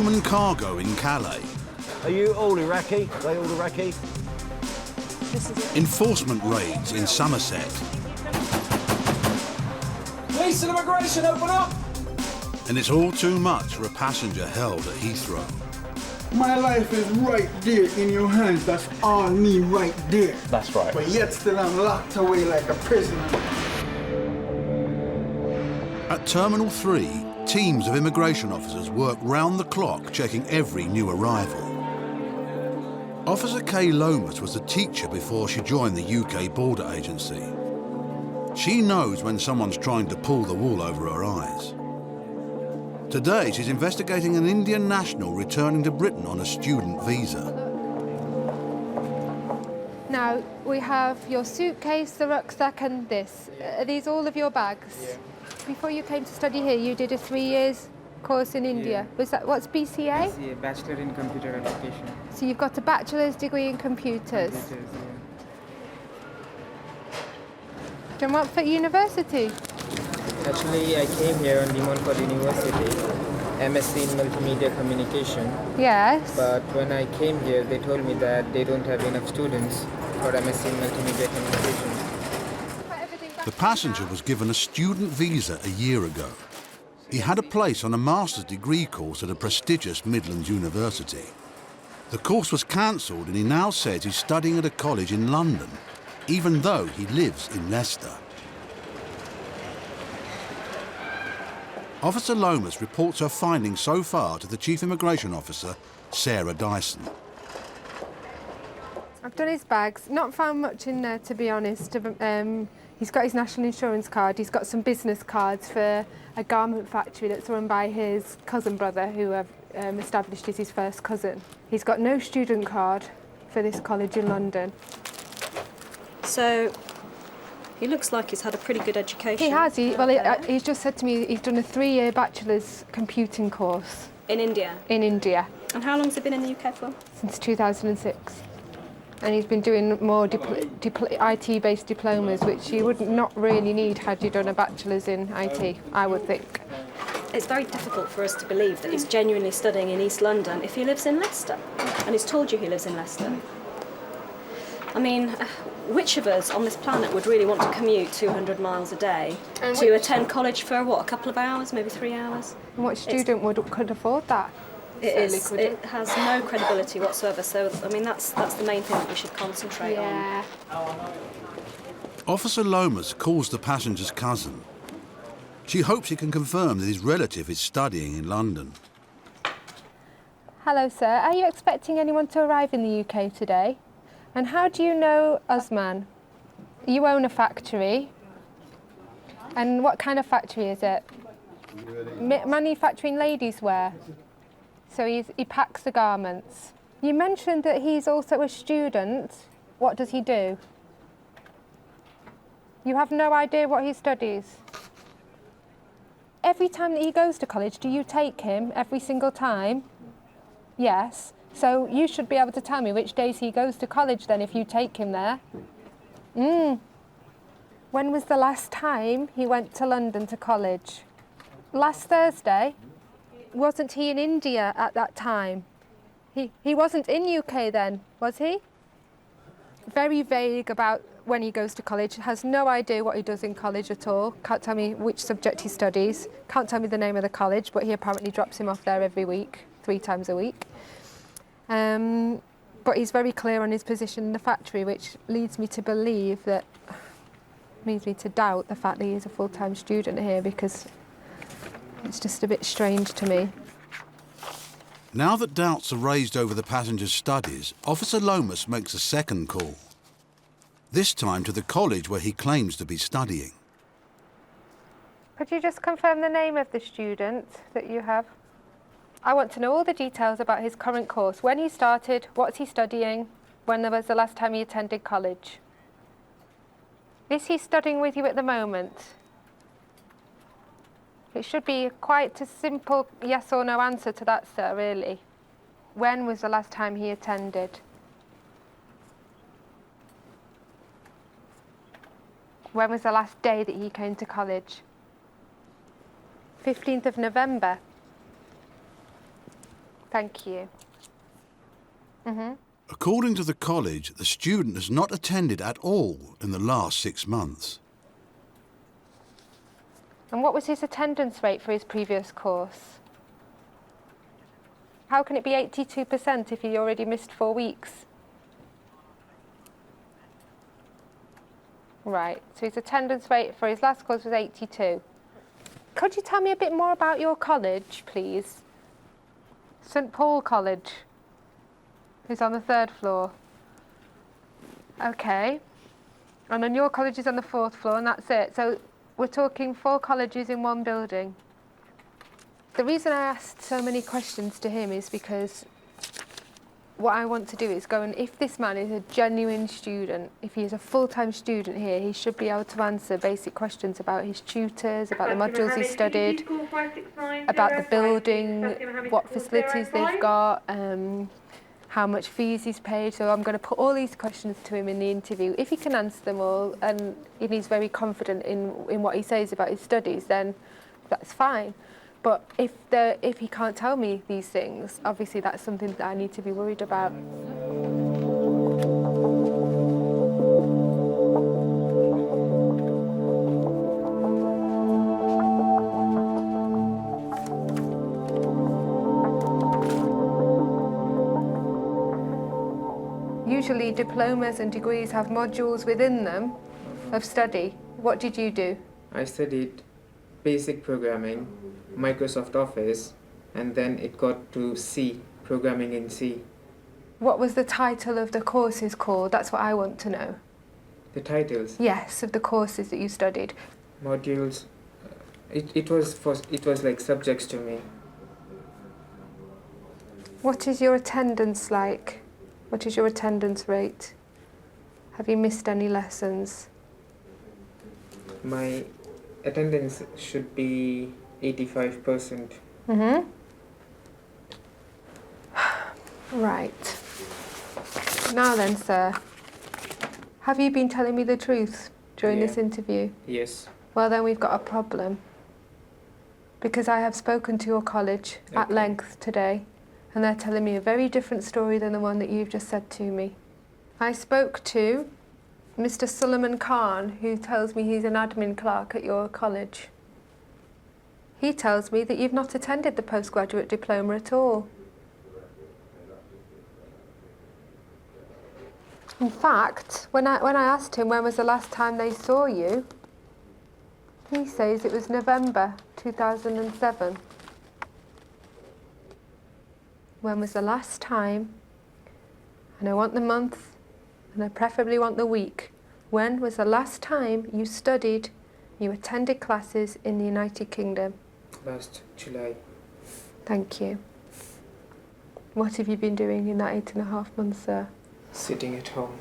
human cargo in Calais. Are you all Iraqi? Are they all Iraqi? Enforcement raids in Somerset. Police and immigration, open up! And it's all too much for a passenger held at Heathrow. My life is right there in your hands. That's all me right there. That's right. But yet still I'm locked away like a prisoner. At Terminal 3, teams of immigration officers work round the clock checking every new arrival. Officer Kay Lomas was a teacher before she joined the UK Border Agency. She knows when someone's trying to pull the wool over her eyes. Today, she's investigating an Indian national returning to Britain on a student visa. Now, we have your suitcase, the rucksack and this. Are these all of your bags? Yeah. Before you came to study here, you did a 3 years course in India. Yeah. Was that, what's BCA? BCA, Bachelor in Computer Application. So you've got a bachelor's degree in computers. And what for university? Actually, I came here on Demonford University, MSc in Multimedia Communication. Yes. But when I came here, they told me that they don't have enough students for MSc in Multimedia Communication. The passenger was given a student visa a year ago. He had a place on a master's degree course at a prestigious Midlands university. The course was cancelled and he now says he's studying at a college in London, even though he lives in Leicester. Officer Lomas reports her findings so far to the Chief Immigration Officer, Sarah Dyson. I've done his bags, not found much in there to be honest. He's got his national insurance card, he's got some business cards for a garment factory that's run by his cousin brother who I've established as his first cousin. He's got no student card for this college in London. So, he looks like he's had a pretty good education. He has, he's just said to me he's done a 3-year bachelor's computing course. In India? In India. And how long has he been in the UK for? Since 2006. And he's been doing more IT-based diplomas, which you would not really need had you done a bachelor's in IT, I would think. It's very difficult for us to believe that he's genuinely studying in East London if he lives in Leicester. And he's told you he lives in Leicester. I mean, which of us on this planet would really want to commute 200 miles a day to attend college for, what, a couple of hours, maybe 3 hours? And what student could afford that? It has no credibility whatsoever, so, I mean, that's the main thing that we should concentrate on. Officer Lomas calls the passenger's cousin. She hopes he can confirm that his relative is studying in London. Hello, sir. Are you expecting anyone to arrive in the UK today? And how do you know Usman? You own a factory. And what kind of factory is it? Manufacturing ladies' wear. So he packs the garments. You mentioned that he's also a student. What does he do? You have no idea what he studies. Every time that he goes to college, do you take him every single time? Yes. So you should be able to tell me which days he goes to college then if you take him there. When was the last time he went to London to college? Last Thursday? Wasn't he in India at that time? He wasn't in UK then, was he? Very vague about when he goes to college, has no idea what he does in college at all, can't tell me which subject he studies, can't tell me the name of the college, but he apparently drops him off there every week, 3 times a week. But he's very clear on his position in the factory, which leads me to believe that, leads me to doubt the fact that he's a full-time student here, because it's just a bit strange to me. Now that doubts are raised over the passenger's studies, Officer Lomas makes a second call. This time to the college where he claims to be studying. Could you just confirm the name of the student that you have? I want to know all the details about his current course, when he started, what's he studying, when was the last time he attended college. Is he studying with you at the moment? It should be quite a simple yes or no answer to that, sir, really. When was the last time he attended? When was the last day that he came to college? 15th of November. Thank you. According to the college, the student has not attended at all in the last 6 months. And what was his attendance rate for his previous course? How can it be 82% if he already missed 4 weeks? Right, so his attendance rate for his last course was 82. Could you tell me a bit more about your college, please? St Paul College, who's on the 3rd floor. Okay. And then your college is on the 4th floor, and that's it. So we're talking 4 colleges in one building. The reason I asked so many questions to him is because what I want to do is go and, if this man is a genuine student, if he is a full-time student here, he should be able to answer basic questions about his tutors, about the modules he studied, about the building, what facilities they've got, how much fees he's paid. So I'm going to put all these questions to him in the interview. If he can answer them all and he's very confident in what he says about his studies, then that's fine. But if he can't tell me these things, obviously that's something that I need to be worried about. Usually diplomas and degrees have modules within them of study. What did you do? I studied basic programming, Microsoft Office, and then it got to C, programming in C. What was the title of the courses called? That's what I want to know. The titles? Yes, of the courses that you studied. Modules. It was like subjects to me. What is your attendance like? What is your attendance rate? Have you missed any lessons? My attendance should be 85%. Right. Now then, sir, have you been telling me the truth during this interview? Yes. Well, then we've got a problem. Because I have spoken to your college at length today, and they're telling me a very different story than the one that you've just said to me. I spoke to Mr. Suleiman Khan, who tells me he's an admin clerk at your college. He tells me that you've not attended the postgraduate diploma at all. In fact, when I asked him when was the last time they saw you, he says it was November 2007. When was the last time? And I want the month, and I preferably want the week. When was the last time you studied, you attended classes in the United Kingdom? Last July. Thank you. What have you been doing in that 8.5 months, sir? Sitting at home.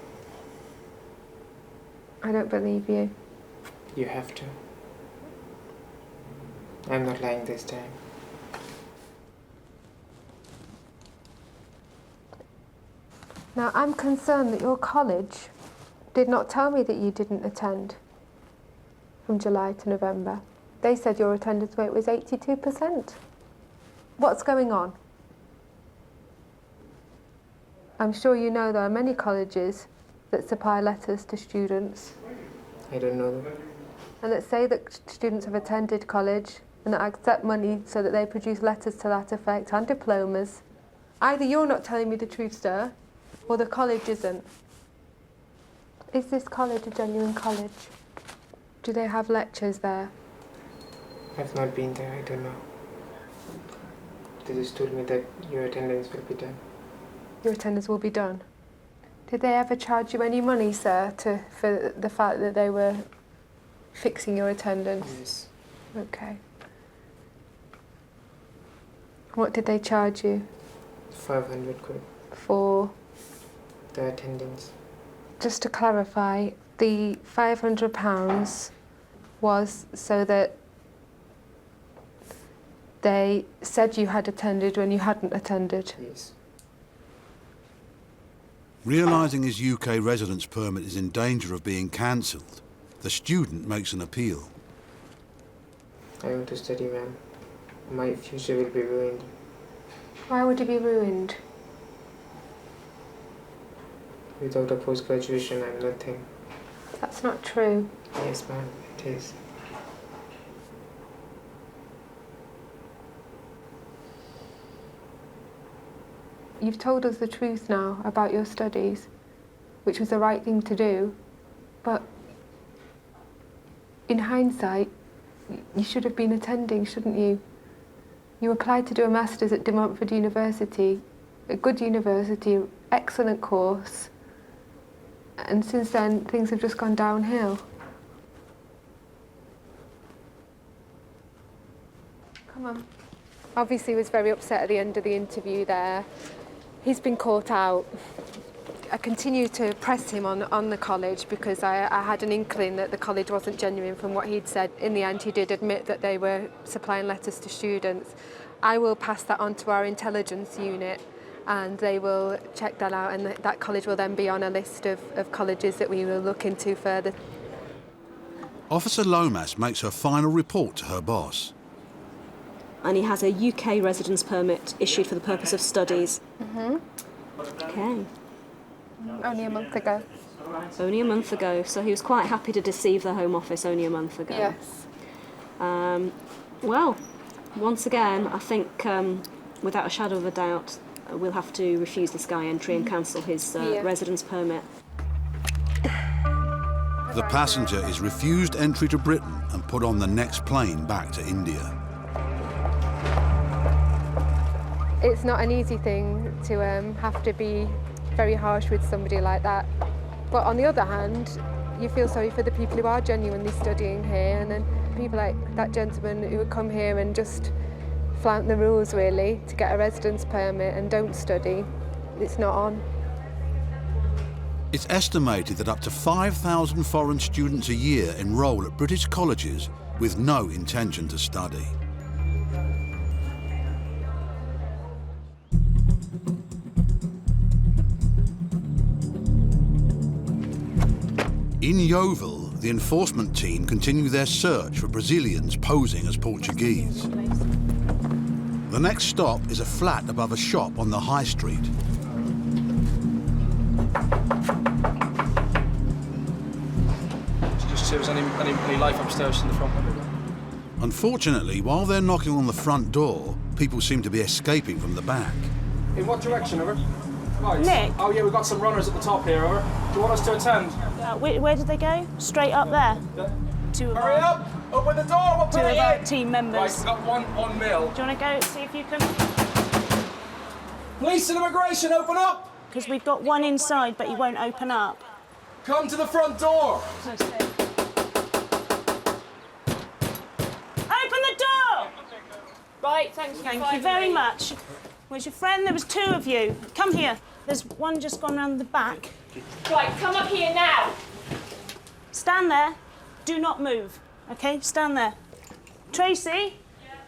I don't believe you. You have to. I'm not lying this time. Now, I'm concerned that your college did not tell me that you didn't attend from July to November. They said your attendance rate was 82%. What's going on? I'm sure you know there are many colleges that supply letters to students I don't know. and that say that students have attended college and that accept money so that they produce letters to that effect and diplomas. Either you're not telling me the truth, sir, or the college isn't. Is this college a genuine college? Do they have lectures there? I've not been there, I don't know. They just told me that your attendance will be done. Your attendance will be done. Did they ever charge you any money, sir, for the fact that they were fixing your attendance? Yes. Okay. What did they charge you 500 quid. for? The attendance. Just to clarify, the £500 was so that they said you had attended when you hadn't attended. Yes. Realising his UK residence permit is in danger of being cancelled, the student makes an appeal. I want to study, ma'am. My future will be ruined. Why would he be ruined? Without a post-graduation, I'm nothing. That's not true. Yes, ma'am, it is. You've told us the truth now about your studies, which was the right thing to do, but in hindsight, you should have been attending, shouldn't you? You applied to do a Masters at University, a good university, excellent course, and since then things have just gone downhill. Come on. Obviously he was very upset at the end of the interview there. He's been caught out. I continued to press him on the college because I had an inkling that the college wasn't genuine from what he'd said. In the end, he did admit that they were supplying letters to students. I will pass that on to our intelligence unit and they will check that out, and that college will then be on a list of colleges that we will look into further. Officer Lomas makes her final report to her boss. And he has a UK residence permit issued for the purpose of studies. Okay. Only a month ago. Only a month ago, so he was quite happy to deceive the Home Office only a month ago. Yes. Well, once again, I think without a shadow of a doubt, we'll have to refuse this guy entry and cancel his residence permit. The passenger is refused entry to Britain and put on the next plane back to India. It's not an easy thing to have to be very harsh with somebody like that. But on the other hand, you feel sorry for the people who are genuinely studying here, and then people like that gentleman who would come here and just flout the rules really to get a residence permit and don't study. It's not on. It's estimated that up to 5,000 foreign students a year enrol at British colleges with no intention to study. In Yeovil, the enforcement team continue their search for Brazilians posing as Portuguese. The next stop is a flat above a shop on the high street. Just see if there's any life upstairs in the front window. Unfortunately, while they're knocking on the front door, people seem to be escaping from the back. In what direction, over? Right. Nick? Oh yeah, we've got some runners at the top here, over. Do you want us to attend? Where did they go? Straight up there. Yeah. Two of Hurry our, up! Open the door, we'll put two it of our in! team Right, members. we've got one on mill. Do you want to go see if you can? Police and immigration, open up! Because we've got one inside, but he won't open up. Come to the front door! Open the door! Right, thank you very much. Where's your friend? There was two of you. Come here. There's one just gone round the back. Right, come up here now. Stand there. Do not move. Okay, stand there. Tracy,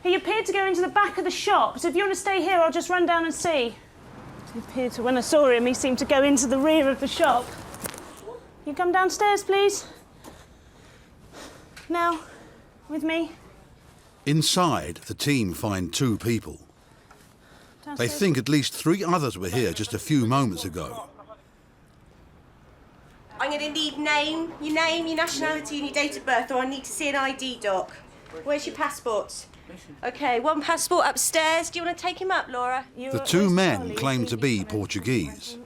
he appeared to go into the back of the shop, so if you want to stay here, I'll just run down and see. He appeared to, when I saw him, he seemed to go into the rear of the shop. You come downstairs, please. Now, with me. Inside, the team find two people. They Downstairs. think at least 3 others were here just a few moments ago. I'm going to need your name, your nationality and your date of birth, or I need to see an ID doc. Where's your passports? OK, one passport upstairs. Do you want to take him up, Laura? The two men claim to be Portuguese.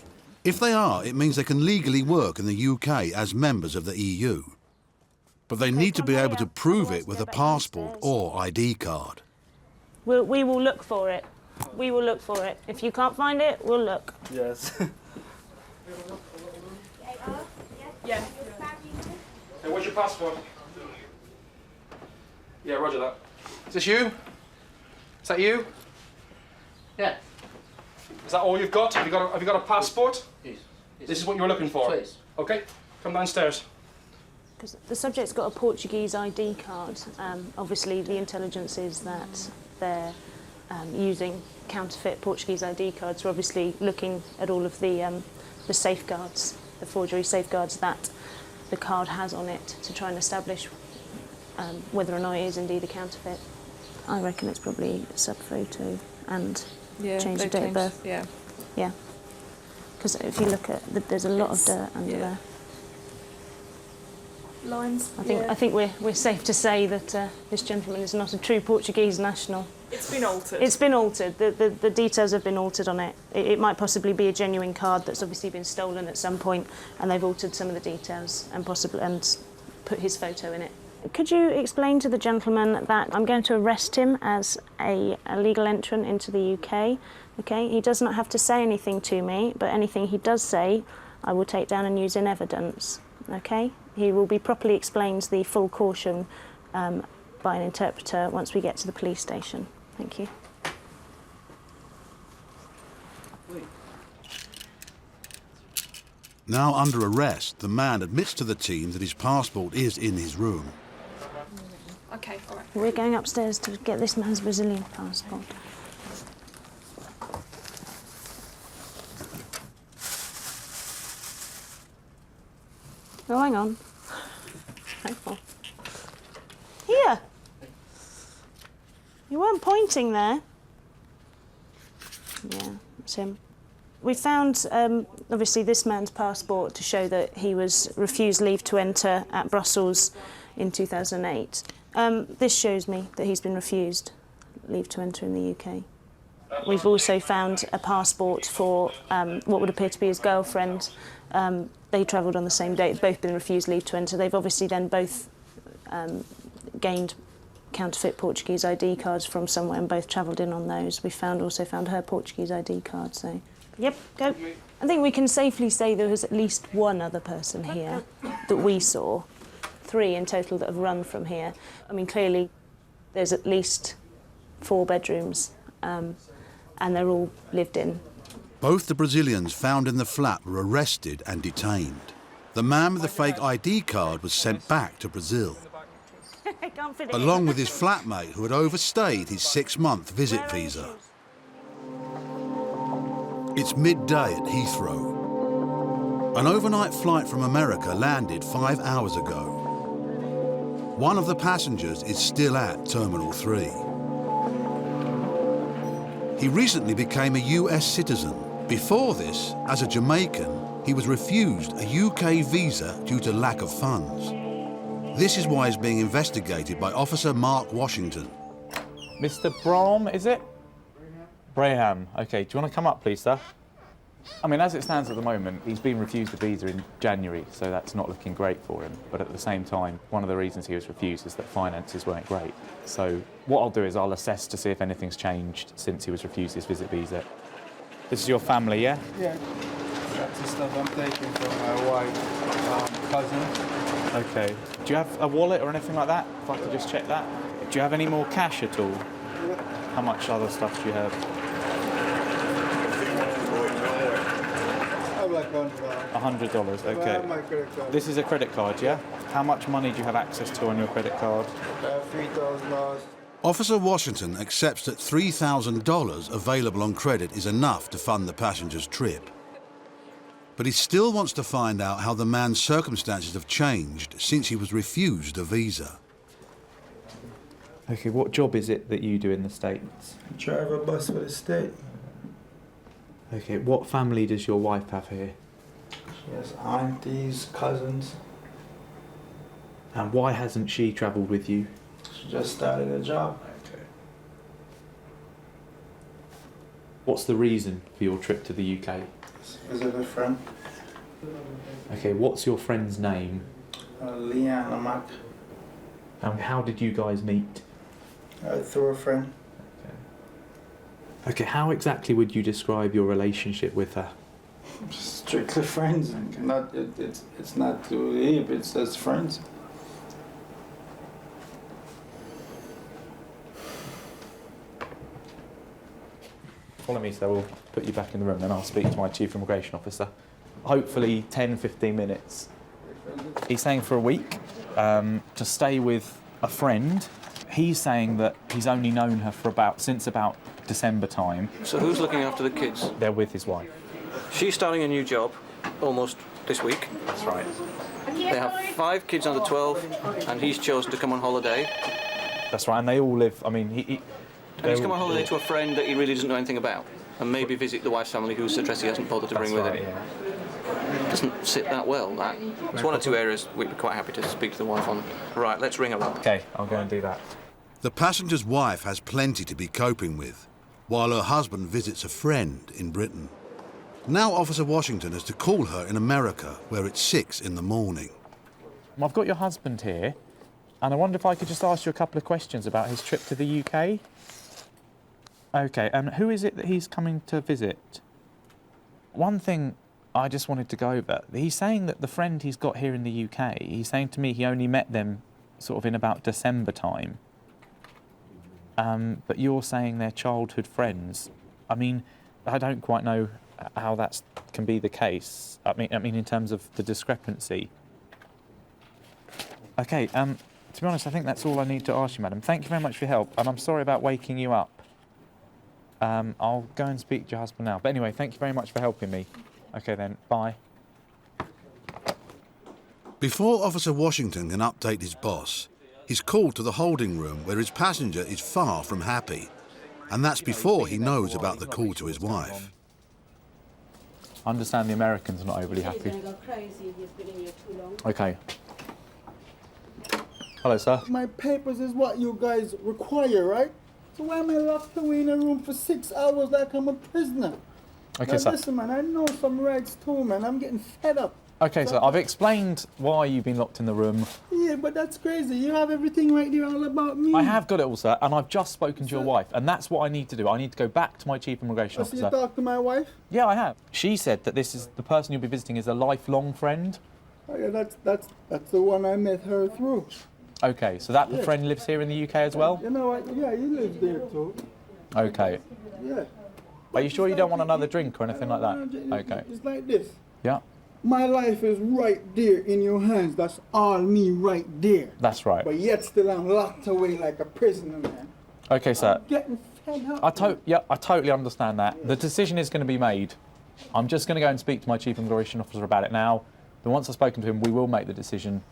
If they are, it means they can legally work in the UK as members of the EU. But they need to be able to prove it with a passport or ID card. We will look for it. We will look for it. If you can't find it, we'll look. Yes. Yeah. Hey, where's your passport? Yeah, roger that. Is this you? Is that you? Yeah. Is that all you've got? Have you got a passport? Yes. This is what you're looking for? Yes. OK, come downstairs. Because the subject's got a Portuguese ID card. Obviously, the intelligence is that they're using counterfeit Portuguese ID cards. We're obviously looking at all of the safeguards, the forgery safeguards that the card has on it to try and establish whether or not it is indeed a counterfeit. I reckon it's probably a sub-photo and change the date of birth. Yeah. Yeah. Because if you look at, there's a lot of dirt under there. Lines. I think we're safe to say that this gentleman is not a true Portuguese national. It's been altered. It's been altered. The details have been altered on it. It might possibly be a genuine card that's obviously been stolen at some point, and they've altered some of the details and put his photo in it. Could you explain to the gentleman that I'm going to arrest him as a legal entrant into the UK? Okay, he does not have to say anything to me, but anything he does say, I will take down and use in evidence. Okay, he will be properly explained the full caution by an interpreter once we get to the police station. Thank you. Now under arrest, the man admits to the team that his passport is in his room. Okay, all right. We're going upstairs to get this man's Brazilian passport. Oh, hang on. Hang on. Here! You weren't pointing there. Yeah, it's him. We found, obviously, this man's passport to show that he was refused leave to enter at Brussels in 2008. This shows me that he's been refused leave to enter in the UK. We've also found a passport for what would appear to be his girlfriend. They travelled on the same date, both been refused leave to enter. They've obviously then both gained counterfeit Portuguese ID cards from somewhere and both travelled in on those. We also found her Portuguese ID card, so... Yep, go. I think we can safely say there was at least one other person here that we saw. 3 in total that have run from here. I mean, clearly, there's at least 4 bedrooms, and they're all lived in. Both the Brazilians found in the flat were arrested and detained. The man with the fake ID card was sent back to Brazil, along with his flatmate who had overstayed his 6-month visit visa. It's midday at Heathrow. An overnight flight from America landed 5 hours ago. One of the passengers is still at Terminal 3. He recently became a US citizen. Before this, as a Jamaican, he was refused a UK visa due to lack of funds. This is why he's being investigated by Officer Mark Washington. Mr. Brom, is it? Braham. OK, do you want to come up, please, sir? I mean, as it stands at the moment, he's been refused a visa in January, so that's not looking great for him. But at the same time, one of the reasons he was refused is that finances weren't great. So what I'll do is I'll assess to see if anything's changed since he was refused his visit visa. This is your family, yeah? Yeah. That's the stuff I'm taking from my wife, cousin. OK. Do you have a wallet or anything like that? If I could just check that. Do you have any more cash at all? Yeah. How much other stuff do you have? I have like $100. $100, I OK. have my credit card. This is a credit card, yeah? How much money do you have access to on your credit card? I have $3,000. Officer Washington accepts that $3,000 available on credit is enough to fund the passenger's trip. But he still wants to find out how the man's circumstances have changed since he was refused a visa. OK, what job is it that you do in the States? I drive a bus for the state. OK, what family does your wife have here? She has aunties, cousins. And why hasn't she travelled with you? She just started a job. OK. What's the reason for your trip to the UK? Visit a friend. OK, what's your friend's name? Leanne Mac. And how did you guys meet? Through a friend. OK, how exactly would you describe your relationship with her? Strictly friends. Not it's not too deep. It's just friends. Follow me, so we'll put you back in the room, then I'll speak to my chief immigration officer. Hopefully 10, 15 minutes. He's saying for a week to stay with a friend. He's saying that he's only known her for since about December time. So who's looking after the kids? They're with his wife. She's starting a new job almost this week. That's right. They have 5 kids under 12 and he's chosen to come on holiday. That's right, and they all live, I mean, And he's come on holiday to a friend that he really doesn't know anything about, and maybe visit the wife's family whose address he hasn't bothered to bring with him. Yeah. Doesn't sit that well, that. It's one or two areas we'd be quite happy to speak to the wife on. Right, let's ring her up. Okay, I'll go and do that. The passenger's wife has plenty to be coping with, while her husband visits a friend in Britain. Now Officer Washington is to call her in America, where it's 6 in the morning. I've got your husband here, and I wonder if I could just ask you a couple of questions about his trip to the UK. Okay, and who is it that he's coming to visit? One thing I just wanted to go over, he's saying that the friend he's got here in the UK, he's saying to me he only met them sort of in about December time. But you're saying they're childhood friends. I mean, I don't quite know how that can be the case. I mean, in terms of the discrepancy. Okay, to be honest, I think that's all I need to ask you, madam. Thank you very much for your help, and I'm sorry about waking you up. I'll go and speak to your husband now. But anyway, thank you very much for helping me. Okay then, bye. Before Officer Washington can update his boss, he's called to the holding room where his passenger is far from happy. And that's before he knows about the call to his wife. I understand the American's not overly happy. Okay. Hello, sir. My papers is what you guys require, right? So why am I locked away in a room for 6 hours like I'm a prisoner? Okay, now, sir. Listen, man, I know some rights too, man. I'm getting fed up. Okay, so I've explained why you've been locked in the room. Yeah, but that's crazy. You have everything right there all about me. I have got it all, sir, and I've just spoken to your wife, and that's what I need to do. I need to go back to my chief immigration So officer. you talk to my wife? Yeah, I have. She said that this is the person you'll be visiting is a lifelong friend. Oh, yeah, that's the one I met her through. Okay, so that friend lives here in the UK as well? You know what? Yeah, he lives there too. Okay. Yeah. Are you sure you don't want another drink or anything like that? Okay. It's like this. Yeah. My life is right there in your hands. That's all me right there. That's right. But yet still I'm locked away like a prisoner, man. Okay, sir. I'm getting fed up. I totally understand that. The decision is going to be made. I'm just going to go and speak to my chief immigration officer about it now. Then once I've spoken to him, we will make the decision,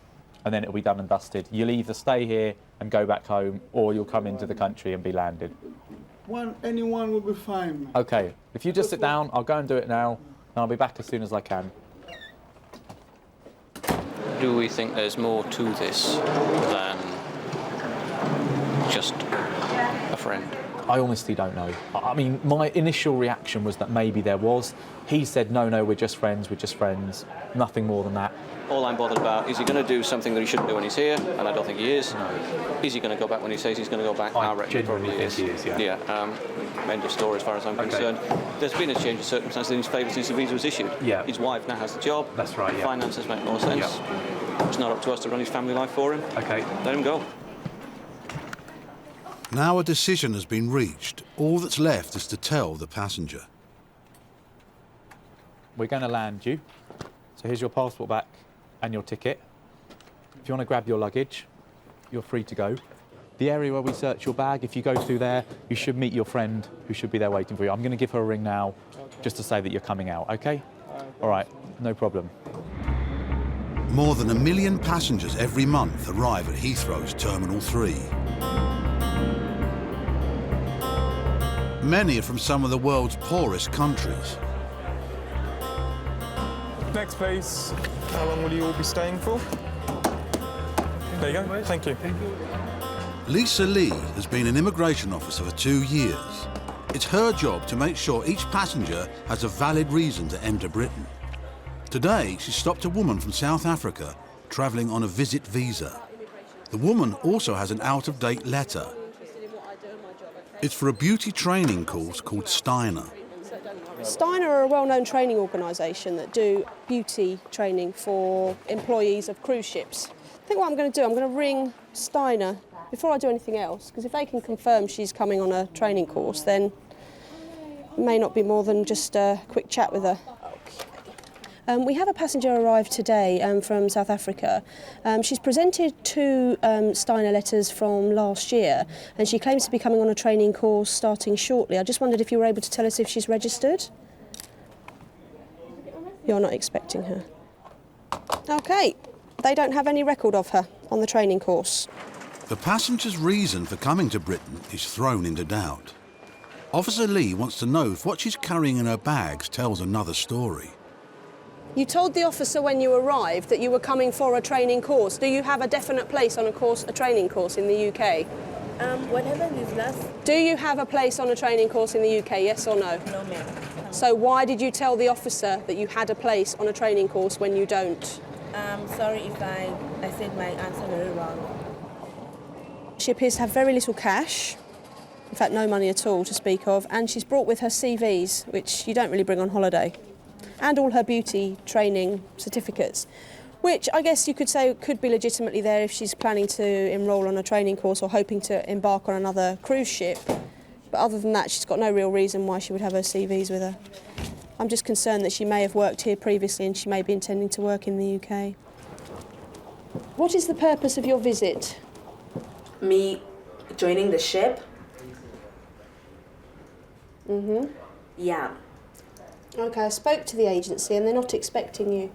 and then it'll be done and dusted. You'll either stay here and go back home, or you'll come into the country and be landed. Anyone will be fine, man. Okay. If you just sit down, I'll go and do it now, and I'll be back as soon as I can. Do we think there's more to this than just a friend? I honestly don't know. I mean, my initial reaction was that maybe there was. He said, no, we're just friends, nothing more than that. All I'm bothered about, is he going to do something that he shouldn't do when he's here? And I don't think he is. No. Is he going to go back when he says he's going to go back? I reckon he probably is. He is, yeah. End of story as far as I'm concerned. There's been a change of circumstances in his favour since the visa was issued. Yeah. His wife now has the job. That's right, yeah. Finances make more sense. Yeah. It's not up to us to run his family life for him. Okay. Let him go. Now a decision has been reached. All that's left is to tell the passenger. We're going to land you. So here's your passport back and your ticket. If you want to grab your luggage, you're free to go. The area where we search your bag, if you go through there, you should meet your friend who should be there waiting for you. I'm going to give her a ring now just to say that you're coming out, okay? All right, no problem. More than 1 million passengers every month arrive at Heathrow's Terminal 3. Many are from some of the world's poorest countries. Next place, how long will you all be staying for? There you go, thank you. Lisa Lee has been an immigration officer for 2 years. It's her job to make sure each passenger has a valid reason to enter Britain. Today, she stopped a woman from South Africa travelling on a visit visa. The woman also has an out-of-date letter. It's for a beauty training course called Steiner. Steiner are a well-known training organisation that do beauty training for employees of cruise ships. I think what I'm going to do, I'm going to ring Steiner before I do anything else, because if they can confirm she's coming on a training course, then it may not be more than just a quick chat with her. We have a passenger arrived today from South Africa. She's presented 2 Steiner letters from last year, and she claims to be coming on a training course starting shortly. I just wondered if you were able to tell us if she's registered. You're not expecting her. OK, they don't have any record of her on the training course. The passenger's reason for coming to Britain is thrown into doubt. Officer Lee wants to know if what she's carrying in her bags tells another story. You told the officer when you arrived that you were coming for a training course. Do you have a definite place on a training course in the UK? Whatever is last. Do you have a place on a training course in the UK, yes or no? No, ma'am. So why did you tell the officer that you had a place on a training course when you don't? Sorry if I said my answer very wrong. She appears to have very little cash, in fact no money at all to speak of, and she's brought with her CVs, which you don't really bring on holiday, and all her beauty training certificates, which I guess you could say could be legitimately there if she's planning to enrol on a training course or hoping to embark on another cruise ship. But other than that, she's got no real reason why she would have her CVs with her. I'm just concerned that she may have worked here previously and she may be intending to work in the UK. What is the purpose of your visit? Me joining the ship? Mm-hmm. Yeah. OK, I spoke to the agency and they're not expecting you.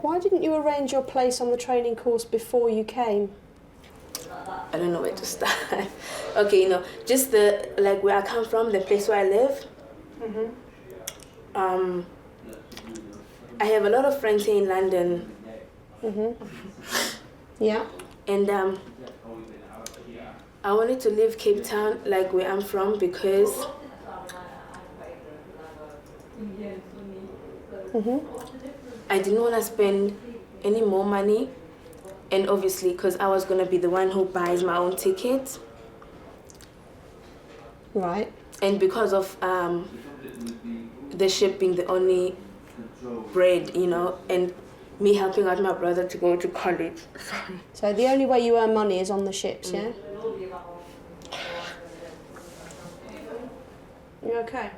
Why didn't you arrange your place on the training course before you came? I don't know where to start. Okay, just like where I come from, the place where I live. Mm-hmm. I have a lot of friends here in London. Mm-hmm. Yeah. And I wanted to leave Cape Town, like where I'm from, because I didn't want to spend any more money, and obviously because I was going to be the one who buys my own ticket. Right. And because of the ship being the only bread, and me helping out my brother to go to college. So the only way you earn money is on the ships, yeah? You okay?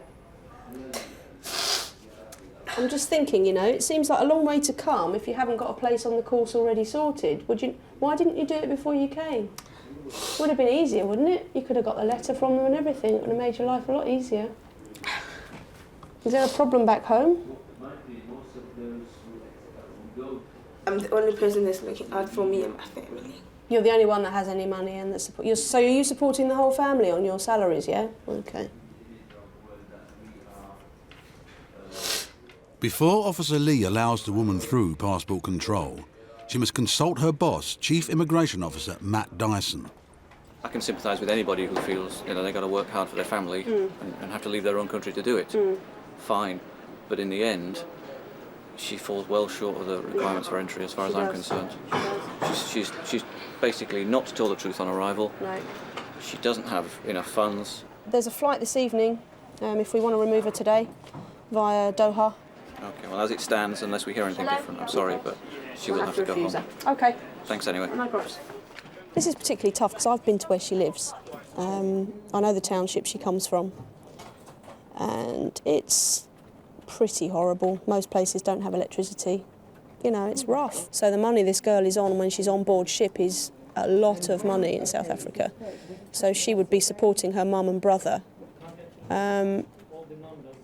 I'm just thinking, it seems like a long way to come if you haven't got a place on the course already sorted. Why didn't you do it before you came? Would have been easier, wouldn't it? You could have got the letter from them and everything. It would have made your life a lot easier. Is there a problem back home? I'm the only person that's looking out for me and my family. You're the only one that has any money and that support. So are you supporting the whole family on your salaries, yeah? Okay. Before Officer Lee allows the woman through passport control, she must consult her boss, Chief Immigration Officer Matt Dyson. I can sympathise with anybody who feels they've got to work hard for their family and have to leave their own country to do it. Fine, but in the end, she falls well short of the requirements for entry as far as I'm concerned. She's basically not told the truth on arrival. No. She doesn't have enough funds. There's a flight this evening, if we want to remove her today, via Doha. Okay, well, as it stands, unless we hear anything different, I'm sorry, but she will have to go home. Okay. Thanks anyway. No problems. This is particularly tough because I've been to where she lives. I know the township she comes from, and it's pretty horrible. Most places don't have electricity. It's rough. So the money this girl is on when she's on board ship is a lot of money in South Africa. So she would be supporting her mum and brother. And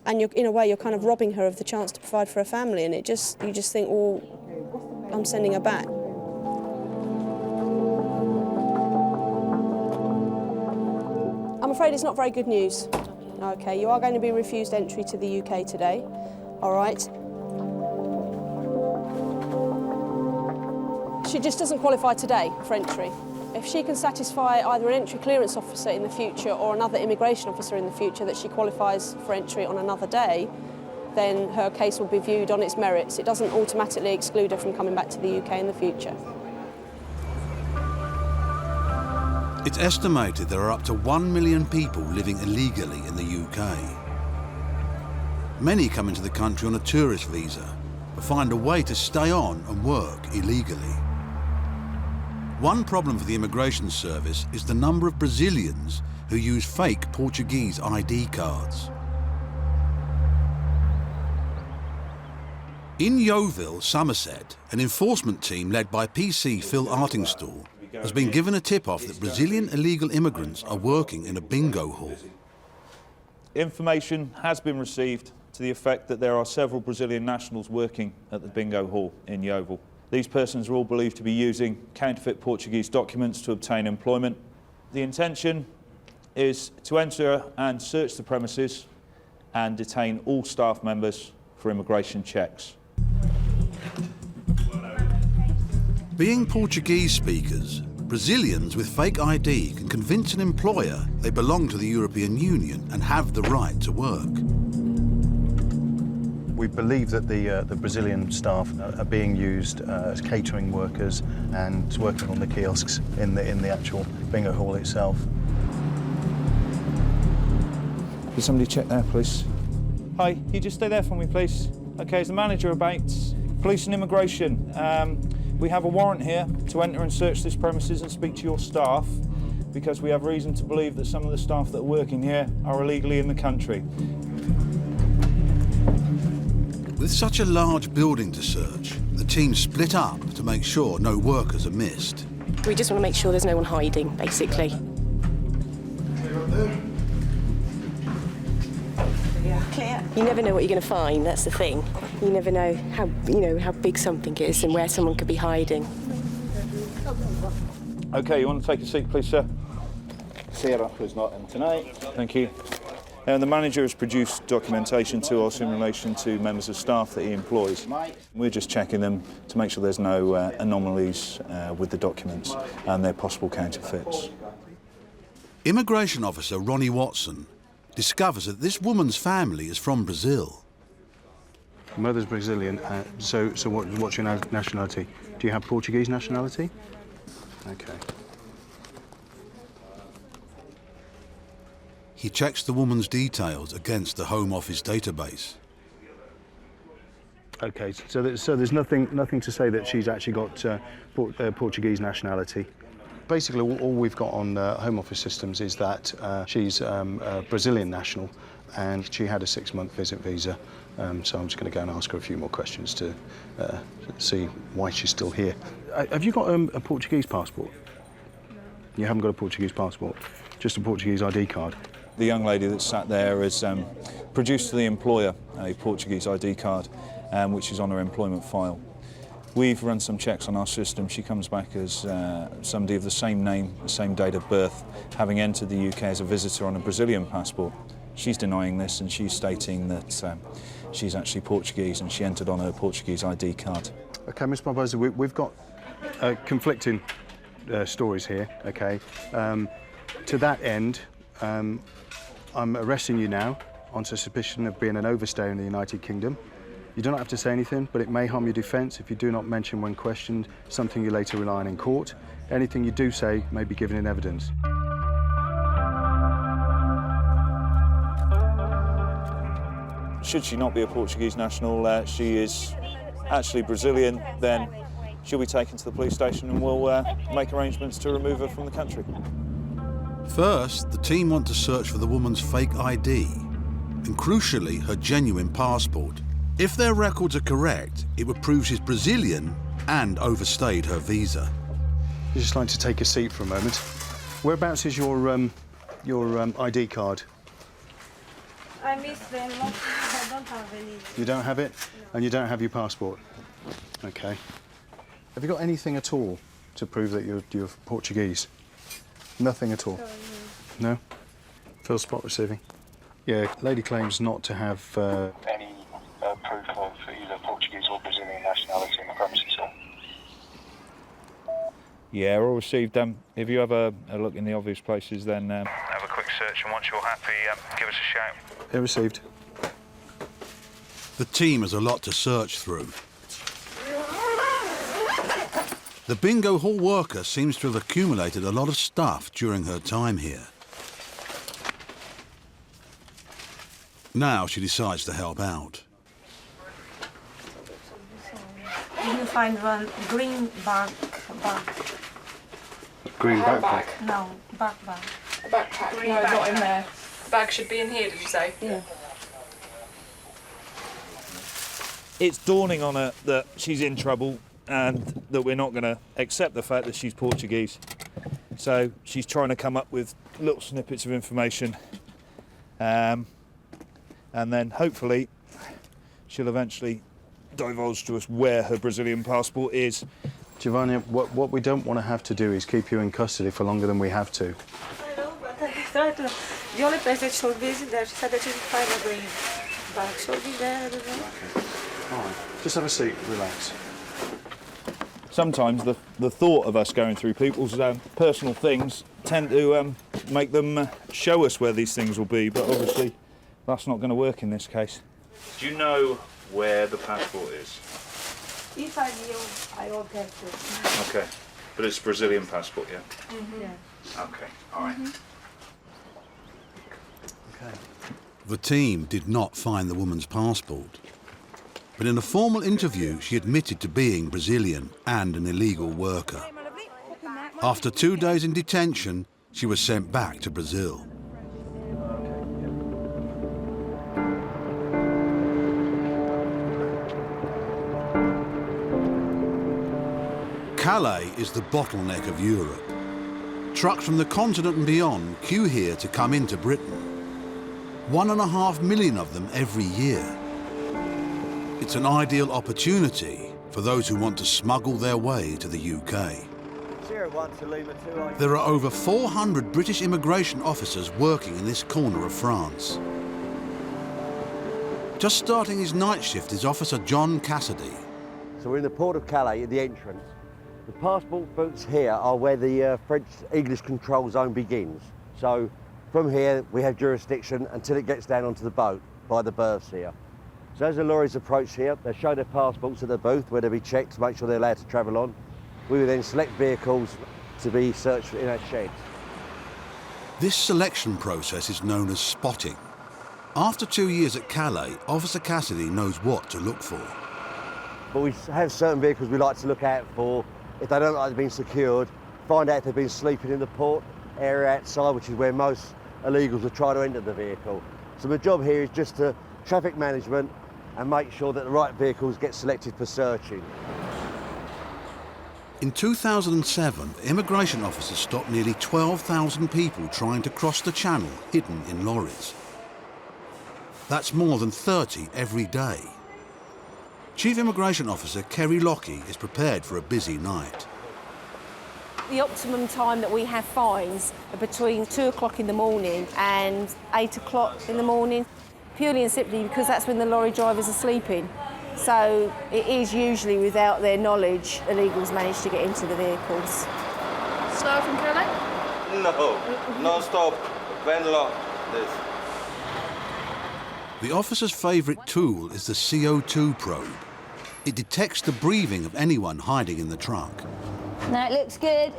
in a way, you're kind of robbing her of the chance to provide for her family, and you just think, well, I'm sending her back. I'm afraid it's not very good news. Okay, you are going to be refused entry to the UK today. All right. She just doesn't qualify today for entry. If she can satisfy either an entry clearance officer in the future or another immigration officer in the future that she qualifies for entry on another day, then her case will be viewed on its merits. It doesn't automatically exclude her from coming back to the UK in the future. It's estimated there are up to 1 million people living illegally in the UK. Many come into the country on a tourist visa, but find a way to stay on and work illegally. One problem for the immigration service is the number of Brazilians who use fake Portuguese ID cards. In Yeovil, Somerset, an enforcement team led by PC Phil Artingstall has been given a tip-off that Brazilian illegal immigrants are working in a bingo hall. Information has been received to the effect that there are several Brazilian nationals working at the bingo hall in Yeovil. These persons are all believed to be using counterfeit Portuguese documents to obtain employment. The intention is to enter and search the premises and detain all staff members for immigration checks. Being Portuguese speakers, Brazilians with fake ID can convince an employer they belong to the European Union and have the right to work. We believe that the Brazilian staff are being used as catering workers and working on the kiosks in the actual bingo hall itself. Could somebody check there, please? Hi, can you just stay there for me, please? OK, is the manager about? Police and immigration. We have a warrant here to enter and search this premises and speak to your staff because we have reason to believe that some of the staff that are working here are illegally in the country. With such a large building to search, the team split up to make sure no workers are missed. We just want to make sure there's no one hiding, basically. Clear. You never know what you're going to find, that's the thing. You never know how big something is and where someone could be hiding. OK, you want to take a seat, please, sir? Sarah, who's not in tonight. Thank you. And the manager has produced documentation to us in relation to members of staff that he employs. We're just checking them to make sure there's no anomalies with the documents and their possible counterfeits. Immigration officer Ronnie Watson discovers that this woman's family is from Brazil. Mother's Brazilian, so what's your nationality? Do you have Portuguese nationality? OK. He checks the woman's details against the Home Office database. OK, so there's nothing to say that she's actually got Portuguese nationality. Basically, all we've got on Home Office systems is that she's a Brazilian national and she had a 6-month visit visa. So I'm just going to go and ask her a few more questions to see why she's still here. Have you got a Portuguese passport? You haven't got a Portuguese passport, just a Portuguese ID card. The young lady that sat there has produced to the employer a Portuguese ID card, which is on her employment file. We've run some checks on our system. She comes back as somebody of the same name, the same date of birth, having entered the UK as a visitor on a Brazilian passport. She's denying this and she's stating that she's actually Portuguese and she entered on her Portuguese ID card. OK, Ms Barbosa, we've got conflicting stories here, OK? To that end, I'm arresting you now on suspicion of being an overstay in the United Kingdom. You don't have to say anything, but it may harm your defence if you do not mention when questioned something you later rely on in court. Anything you do say may be given in evidence. Should she not be a Portuguese national, she is actually Brazilian, then she'll be taken to the police station and we'll make arrangements to remove her from the country. First, the team want to search for the woman's fake ID and, crucially, her genuine passport. If their records are correct, it would prove she's Brazilian and overstayed her visa. I'd just like to take a seat for a moment. Whereabouts is your ID card? I missed them. I don't have any. You don't have it? No. And you don't have your passport? OK. Have you got anything at all to prove that you're Portuguese? Nothing at all? Sorry, no. No? Fill spot receiving. Yeah, lady claims not to have any proof of either Portuguese or Brazilian nationality in the premises, sir. Yeah, all received. If you have a look in the obvious places, then have a quick search, and once you're happy, give us a shout. Yeah, received. The team has a lot to search through. The bingo hall worker seems to have accumulated a lot of stuff during her time here. Now she decides to help out. You find one green bag. Green backpack? No, backpack. A backpack? Green No, backpack. not in there. The bag should be in here, did you say? Yeah. It's dawning on her that she's in trouble and that we're not going to accept the fact that she's Portuguese. So she's trying to come up with little snippets of information, and then hopefully she'll eventually divulge to us where her Brazilian passport is. Giovanni, what we don't want to have to do is keep you in custody for longer than we have to. I know, but I tried to. The only place that showed me is there. She said that she would find her bring back. Showed me there, I don't know. Okay. All right. Just have a seat, relax. Sometimes the thought of us going through people's personal things tend to make them show us where these things will be, but obviously that's not going to work in this case. Do you know where the passport is? If I knew, I would get it. Okay, but it's a Brazilian passport, yeah? Mm-hmm. Yeah. Okay, all right. Okay. The team did not find the woman's passport, but in a formal interview she admitted to being Brazilian and an illegal worker. After 2 days in detention, she was sent back to Brazil. Calais is the bottleneck of Europe. Trucks from the continent and beyond queue here to come into Britain. 1.5 million of them every year. It's an ideal opportunity for those who want to smuggle their way to the UK. There are over 400 British immigration officers working in this corner of France. Just starting his night shift is Officer John Cassidy. So we're in the port of Calais at the entrance. The passport booths here are where the French-English control zone begins. So from here we have jurisdiction until it gets down onto the boat by the berths here. So as the lorries approach here, they show their passports at the booth where they'll be checked to make sure they're allowed to travel on. We will then select vehicles to be searched in our sheds. This selection process is known as spotting. After 2 years at Calais, Officer Cassidy knows what to look for. But we have certain vehicles we like to look out for. If they don't like they've been secured, find out if they've been sleeping in the port area outside, which is where most illegals will try to enter the vehicle. So the job here is just to traffic management and make sure that the right vehicles get selected for searching. In 2007, immigration officers stopped nearly 12,000 people trying to cross the channel hidden in lorries. That's more than 30 every day. Chief Immigration Officer Kerry Lockie is prepared for a busy night. The optimum time that we have fines are between 2 o'clock in the morning and 8 o'clock in the morning, purely and simply because that's when the lorry drivers are sleeping. So it is usually without their knowledge illegals manage to get into the vehicles. Slow from Calais? No stop, van lock, this. The officer's favourite tool is the CO2 probe. It detects the breathing of anyone hiding in the trunk. No, it looks good.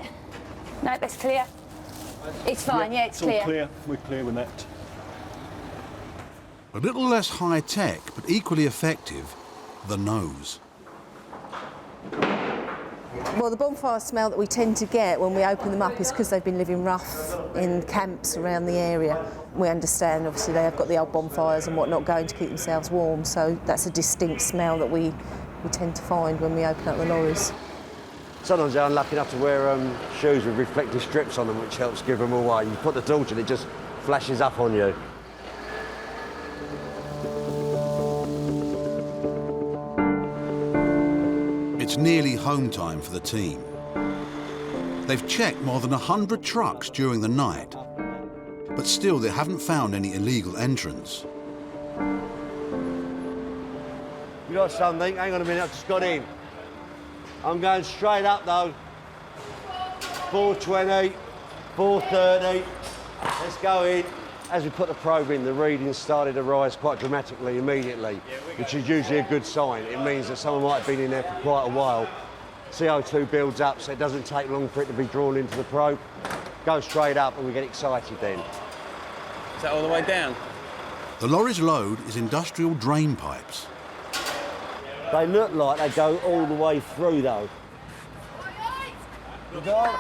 No, that's clear. It's fine, yeah, it's clear. All clear. We're clear with that. A little less high-tech, but equally effective, the nose. Well, the bonfire smell that we tend to get when we open them up is because they've been living rough in camps around the area. We understand, obviously, they have got the old bonfires and whatnot going to keep themselves warm, so that's a distinct smell that we tend to find when we open up the lorries. Sometimes they're unlucky enough to wear shoes with reflective strips on them, which helps give them away. You put the torch in, it just flashes up on you. It's nearly home time for the team. They've checked more than 100 trucks during the night, but still they haven't found any illegal entrants. You got something? Hang on a minute, I've just got in. I'm going straight up though. 420, 430. Let's go in. As we put the probe in, the readings started to rise quite dramatically immediately, which is usually a good sign. It means that someone might have been in there for quite a while. CO2 builds up, so it doesn't take long for it to be drawn into the probe. Go straight up and we get excited then. Is that all the way down? The lorry's load is industrial drain pipes. They look like they go all the way through though.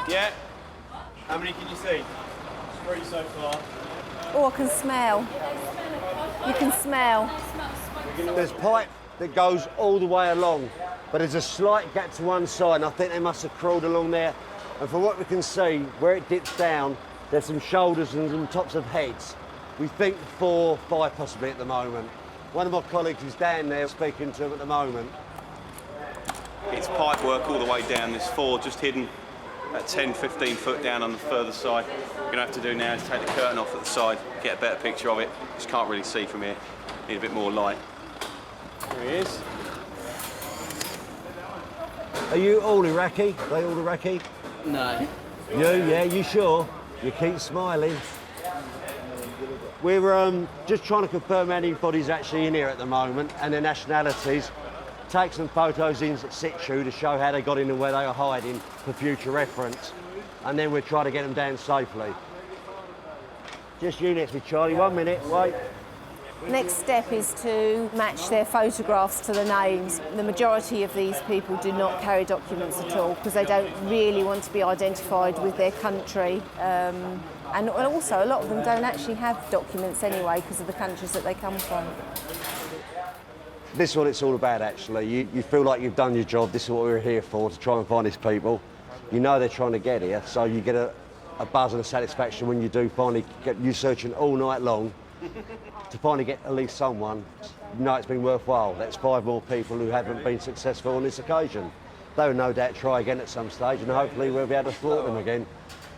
Yeah. How many can you see? 3 so far. Oh, I can smell. You can smell. There's pipe that goes all the way along, but there's a slight gap to one side, and I think they must have crawled along there. And from what we can see, where it dips down, there's some shoulders and some tops of heads. We think 4, 5 possibly at the moment. One of my colleagues is down there speaking to him at the moment. It's pipe work all the way down. There's 4 just hidden at 10, 15 foot down on the further side. What you're going to have to do now is take the curtain off at the side, get a better picture of it. Just can't really see from here. Need a bit more light. There he is. Are you all Iraqi? Are they all Iraqi? No. You? Yeah, you sure? You keep smiling. We're just trying to confirm how many bodies actually in here at the moment and their nationalities. Take some photos in situ to show how they got in and where they are hiding for future reference. And then we'll try to get them down safely. Just you next to Charlie, 1 minute, wait. Next step is to match their photographs to the names. The majority of these people do not carry documents at all because they don't really want to be identified with their country. And also, a lot of them don't actually have documents anyway because of the countries that they come from. This is what it's all about, actually. You feel like you've done your job. This is what we're here for, to try and find these people. You know they're trying to get here, so you get a buzz and a satisfaction when you do finally get you searching all night long to finally get at least someone. You know it's been worthwhile. That's 5 more people who haven't been successful on this occasion. They will no doubt try again at some stage, and hopefully we'll be able to thwart them again,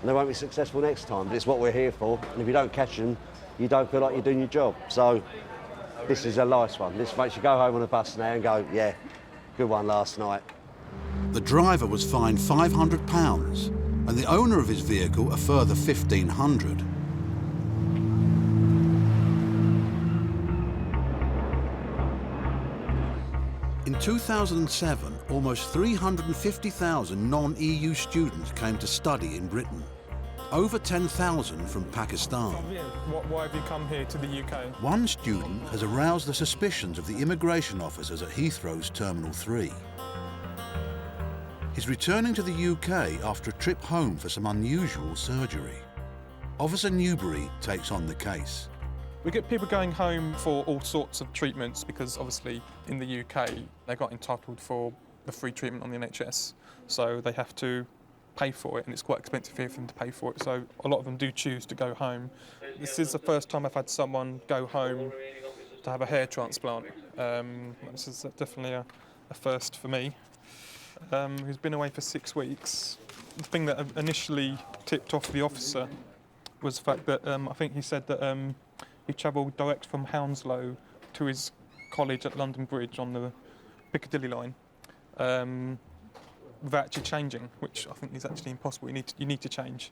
and they won't be successful next time. But it's what we're here for, and if you don't catch them, you don't feel like you're doing your job. So this is a nice one. This makes you go home on a bus now and go, yeah, good one last night. The driver was fined £500 and the owner of his vehicle a further £1,500. In 2007, almost 350,000 non-EU students came to study in Britain. Over 10,000 from Pakistan. Why have you come here to the UK? One student has aroused the suspicions of the immigration officers at Heathrow's Terminal 3. He's returning to the UK after a trip home for some unusual surgery. Officer Newbury takes on the case. We get people going home for all sorts of treatments because obviously in the UK they got entitled for the free treatment on the NHS, so they have to pay for it, and it's quite expensive here for them to pay for it, so a lot of them do choose to go home. This is the first time I've had someone go home to have a hair transplant. This is definitely a first for me. Who's been away for 6 weeks. The thing that initially tipped off the officer was the fact that I think he said that he travelled direct from Hounslow to his college at London Bridge on the Piccadilly line. Without actually changing, which I think is actually impossible. You need to change.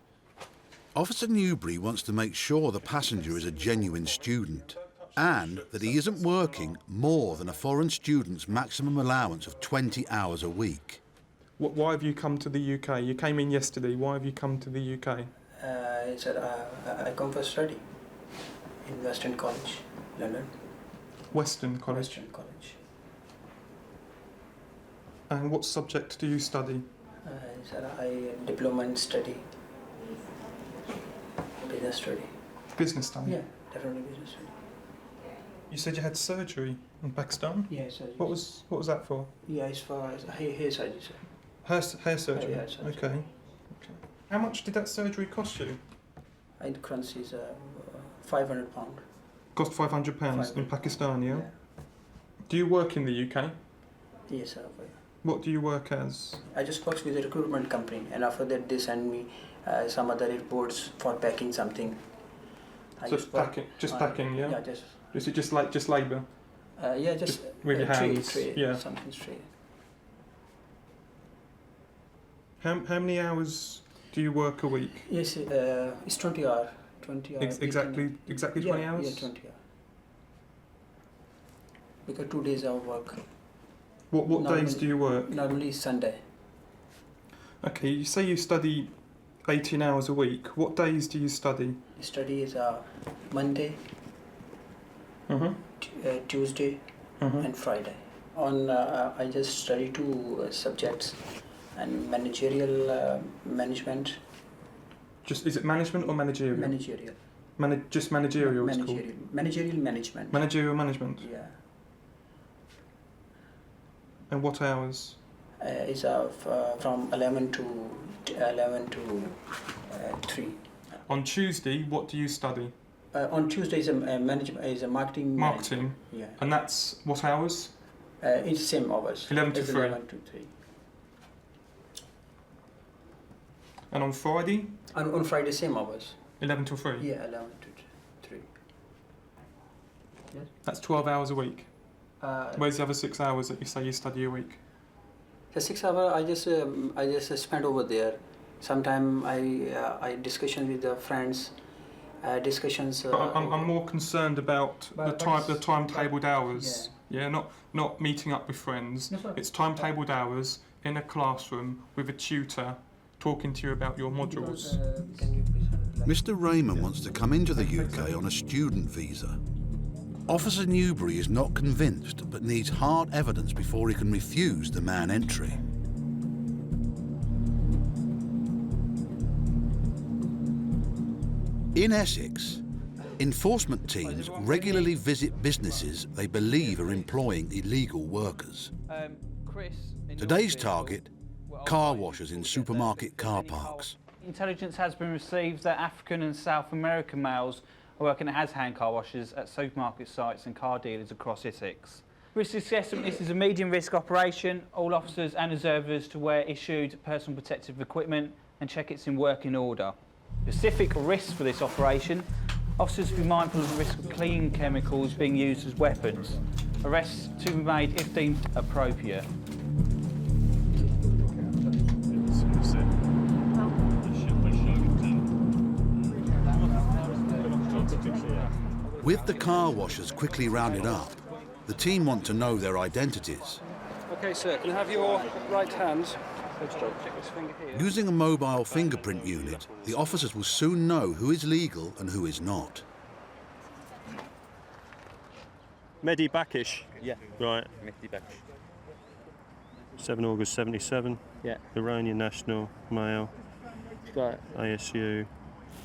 Officer Newbury wants to make sure the passenger is a genuine student and that he isn't working more than a foreign student's maximum allowance of 20 hours a week. Why have you come to the UK? You came in yesterday. Why have you come to the UK? I said I come for study in Western College, London. Western College? Western College. And what subject do you study? I diploma in study. Business study. Business study? Yeah, definitely business study. You said you had surgery in Pakistan? Yeah, surgery. What was that for? Yeah, it's for hair surgery, sir. Hair surgery? Hair surgery. Okay. How much did that surgery cost you? In currencies, £500. Cost £500 in Pakistan, yeah? Do you work in the UK? Yes, sir. What do you work as? I just work with a recruitment company, and after that they send me some other reports for packing something. Packing, yeah? Yeah, just. Is it just labour? Yeah, just with your hands. Tray, yeah. Something straight. How many hours do you work a week? Yes, it's 20 hours. 20 hours. Exactly 20 hours? Yeah, 20 hours. Because 2 days of work. What days do you work? Normally Sunday. Okay, you say you study 18 hours a week. What days do you study? Study is Monday, Tuesday, and Friday. I just study 2 subjects, and managerial management. Is it management or managerial? Managerial. Just managerial. Managerial. Managerial management. Managerial management. Yeah. And what hours? It's from 11 to 3. On Tuesday, what do you study? On Tuesday is a management, is a marketing. Marketing. Yeah. And that's what hours? It's same hours. 11 to 3. 11 to 3. And on Friday? On Friday, same hours. 11 to 3? Yeah, 11 to 3. Yes. That's 12 hours a week. Uh, Where's the other 6 hours that you say you study a week? The 6 hours I just spend over there. Sometimes I discussion with the friends, discussions. But I'm more concerned about the timetabled hours. Yeah, not meeting up with friends. It's timetabled hours in a classroom with a tutor talking to you about your modules. Mr. Raymond wants to come into the UK on a student visa. Officer Newbury is not convinced, but needs hard evidence before he can refuse the man entry. In Essex, enforcement teams regularly visit businesses they believe are employing illegal workers. Today's target, car washers in supermarket car parks. Intelligence has been received that African and South American males are working as hand car washers at supermarket sites and car dealers across Essex. Risk assessment, this is a medium risk operation. All officers and observers to wear issued personal protective equipment and check it's in working order. Specific risks for this operation, officers be mindful of the risk of clean chemicals being used as weapons. Arrests to be made if deemed appropriate. With the car washers quickly rounded up, the team want to know their identities. OK, sir, can I have your right hand? Check this finger here. Using a mobile fingerprint unit, the officers will soon know who is legal and who is not. Mehdi Bakish? Yeah. Right. Mehdi Bakish. 7 August 77. Yeah. Iranian national, male. Right. ASU.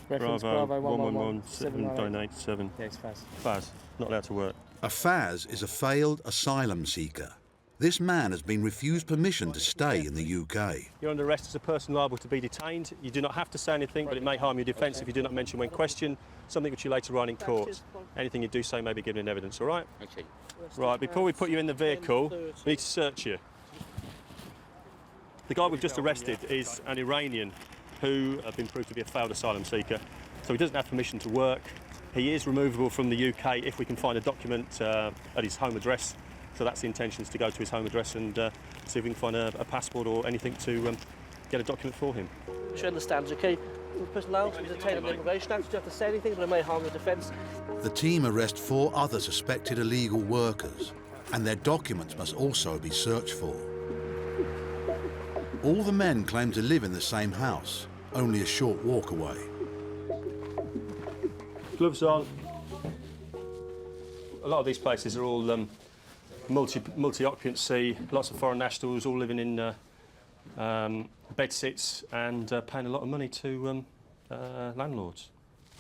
Reference Bravo 111 797. Yeah, it's Faz. Faz, not allowed to work. A Faz is a failed asylum seeker. This man has been refused permission to stay in the UK. You're under arrest as a person liable to be detained. You do not have to say anything, but it may harm your defence if you do not mention when questioned, something which you later write in court. Anything you do say may be given in evidence, all right? Okay. Right, before we put you in the vehicle, we need to search you. The guy we've just arrested is an Iranian who have been proved to be a failed asylum seeker, so he doesn't have permission to work. He is removable from the UK if we can find a document at his home address. So that's the intention, is to go to his home address and see if we can find a passport or anything to get a document for him. She understands, okay? The person allowed to be detained on the Immigration Act, you don't have to say anything, but it may harm the defence. The team arrest 4 other suspected illegal workers, and their documents must also be searched for. All the men claim to live in the same house, only a short walk away. Gloves on. A lot of these places are all multi-occupancy, lots of foreign nationals all living in bedsits and paying a lot of money to landlords.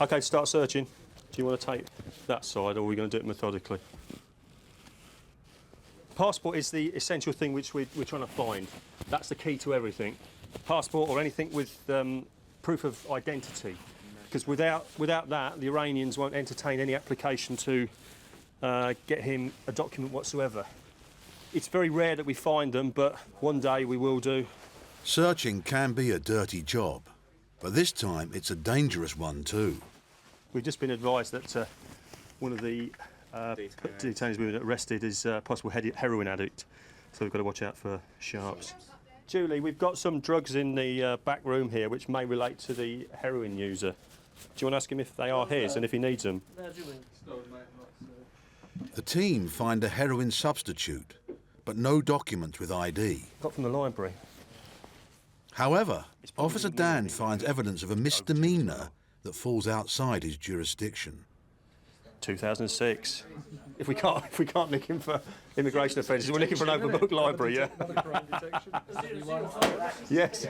OK, start searching. Do you want to take that side, or are we going to do it methodically? Passport is the essential thing which we're trying to find. That's the key to everything. Passport or anything with proof of identity. Because without that, the Iranians won't entertain any application to get him a document whatsoever. It's very rare that we find them, but one day we will do. Searching can be a dirty job, but this time it's a dangerous one too. We've just been advised that one of the detainees we've been arrested is a possible heroin addict, so we've got to watch out for sharps. Julie, we've got some drugs in the back room here which may relate to the heroin user. Do you want to ask him if they are his and if he needs them? The team find a heroin substitute, but no documents with ID. Got from the library. However, Officer Dan finds evidence of a misdemeanour that falls outside his jurisdiction. 2006. If we can't nick him for immigration offences, we're looking for an open book library, yeah? Yes.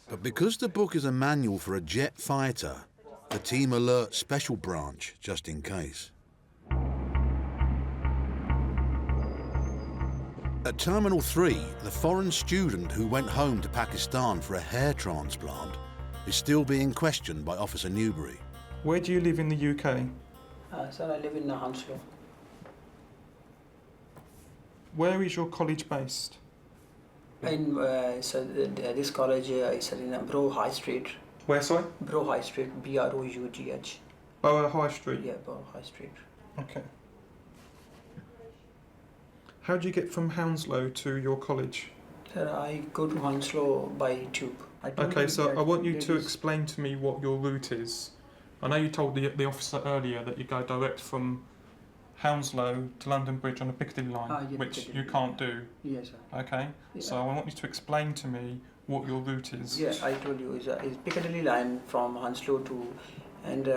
But because the book is a manual for a jet fighter, the team alert Special Branch just in case. At Terminal 3, the foreign student who went home to Pakistan for a hair transplant is still being questioned by Officer Newbury. Where do you live in the UK? Sir, I live in Hounslow. Where is your college based? In this college is in Bro High Street. Where, sorry? Bro High Street, B-R-O-U-G-H. Borough High Street? Yeah, Borough High Street. Okay. How do you get from Hounslow to your college? Sir, I go to Hounslow by tube. Okay, so I want you to explain to me what your route is. I know you told the officer earlier that you go direct from Hounslow to London Bridge on the Piccadilly line, which you can't do. Yes, sir. Okay, Yeah. so I want you to explain to me what your route is. Yeah, I told you, it's Piccadilly line from Hounslow to, and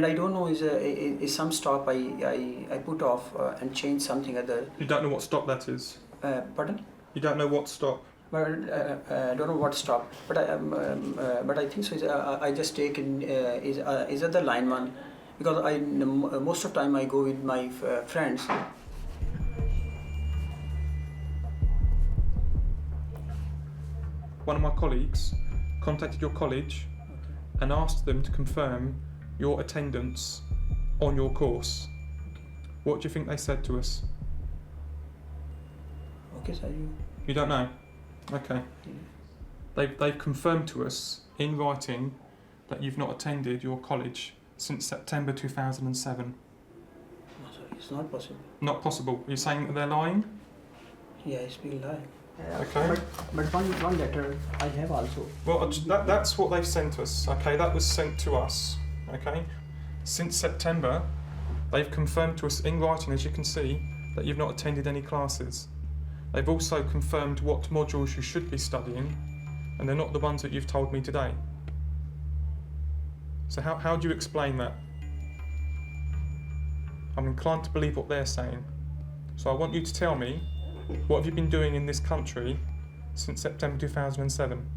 I don't know, is some stop I put off and change something other. You don't know what stop that is? Pardon? You don't know what stop? But I don't know what stop. But I think so. I just take in is that the lineman, because most of the time I go with my friends. One of my colleagues contacted your college and asked them to confirm your attendance on your course. What do you think they said to us? Okay, sir. You don't know? Okay. They've confirmed to us in writing that you've not attended your college since September 2007. No, sorry, it's not possible. Not possible. Are you saying that they're lying? Yeah, it's been lying. Okay. But one letter I have also. Well, that's what they've sent us. Okay, that was sent to us. Okay. Since September, they've confirmed to us in writing, as you can see, that you've not attended any classes. They've also confirmed what modules you should be studying, and they're not the ones that you've told me today. So how do you explain that? I'm inclined to believe what they're saying. So I want you to tell me, what have you been doing in this country since September 2007?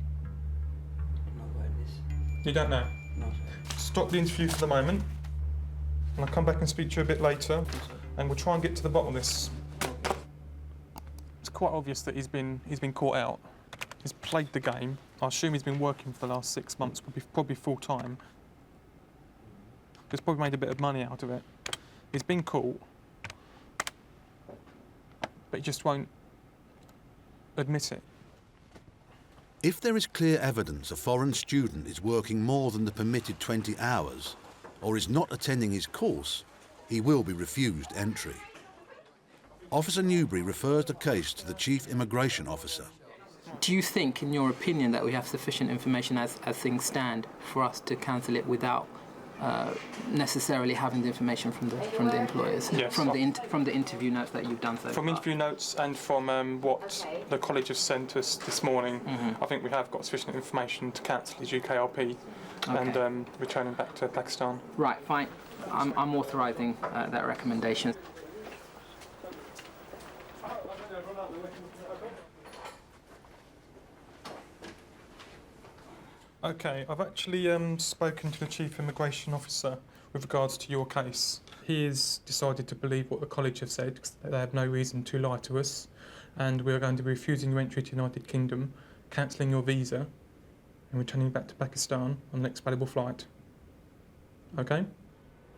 You don't know? No, sir. Stop the interview for the moment, and I'll come back and speak to you a bit later, and we'll try and get to the bottom of this. It's quite obvious that he's been caught out. He's played the game. I assume he's been working for the last 6 months, probably full time. He's probably made a bit of money out of it. He's been caught, but he just won't admit it. If there is clear evidence a foreign student is working more than the permitted 20 hours or is not attending his course, he will be refused entry. Officer Newbury refers the case to the Chief Immigration Officer. Do you think, in your opinion, that we have sufficient information as things stand for us to cancel it without necessarily having the information from the employers, yes, from the interview notes that you've done so far? From interview notes and from what the college has sent us this morning, I think we have got sufficient information to cancel his UKRP and return him back to Pakistan. Right, fine. I'm authorising that recommendation. Okay, I've actually spoken to the Chief Immigration Officer with regards to your case. He has decided to believe what the college have said, because they have no reason to lie to us, and we are going to be refusing your entry to the United Kingdom, cancelling your visa, and returning you back to Pakistan on the next available flight. Okay?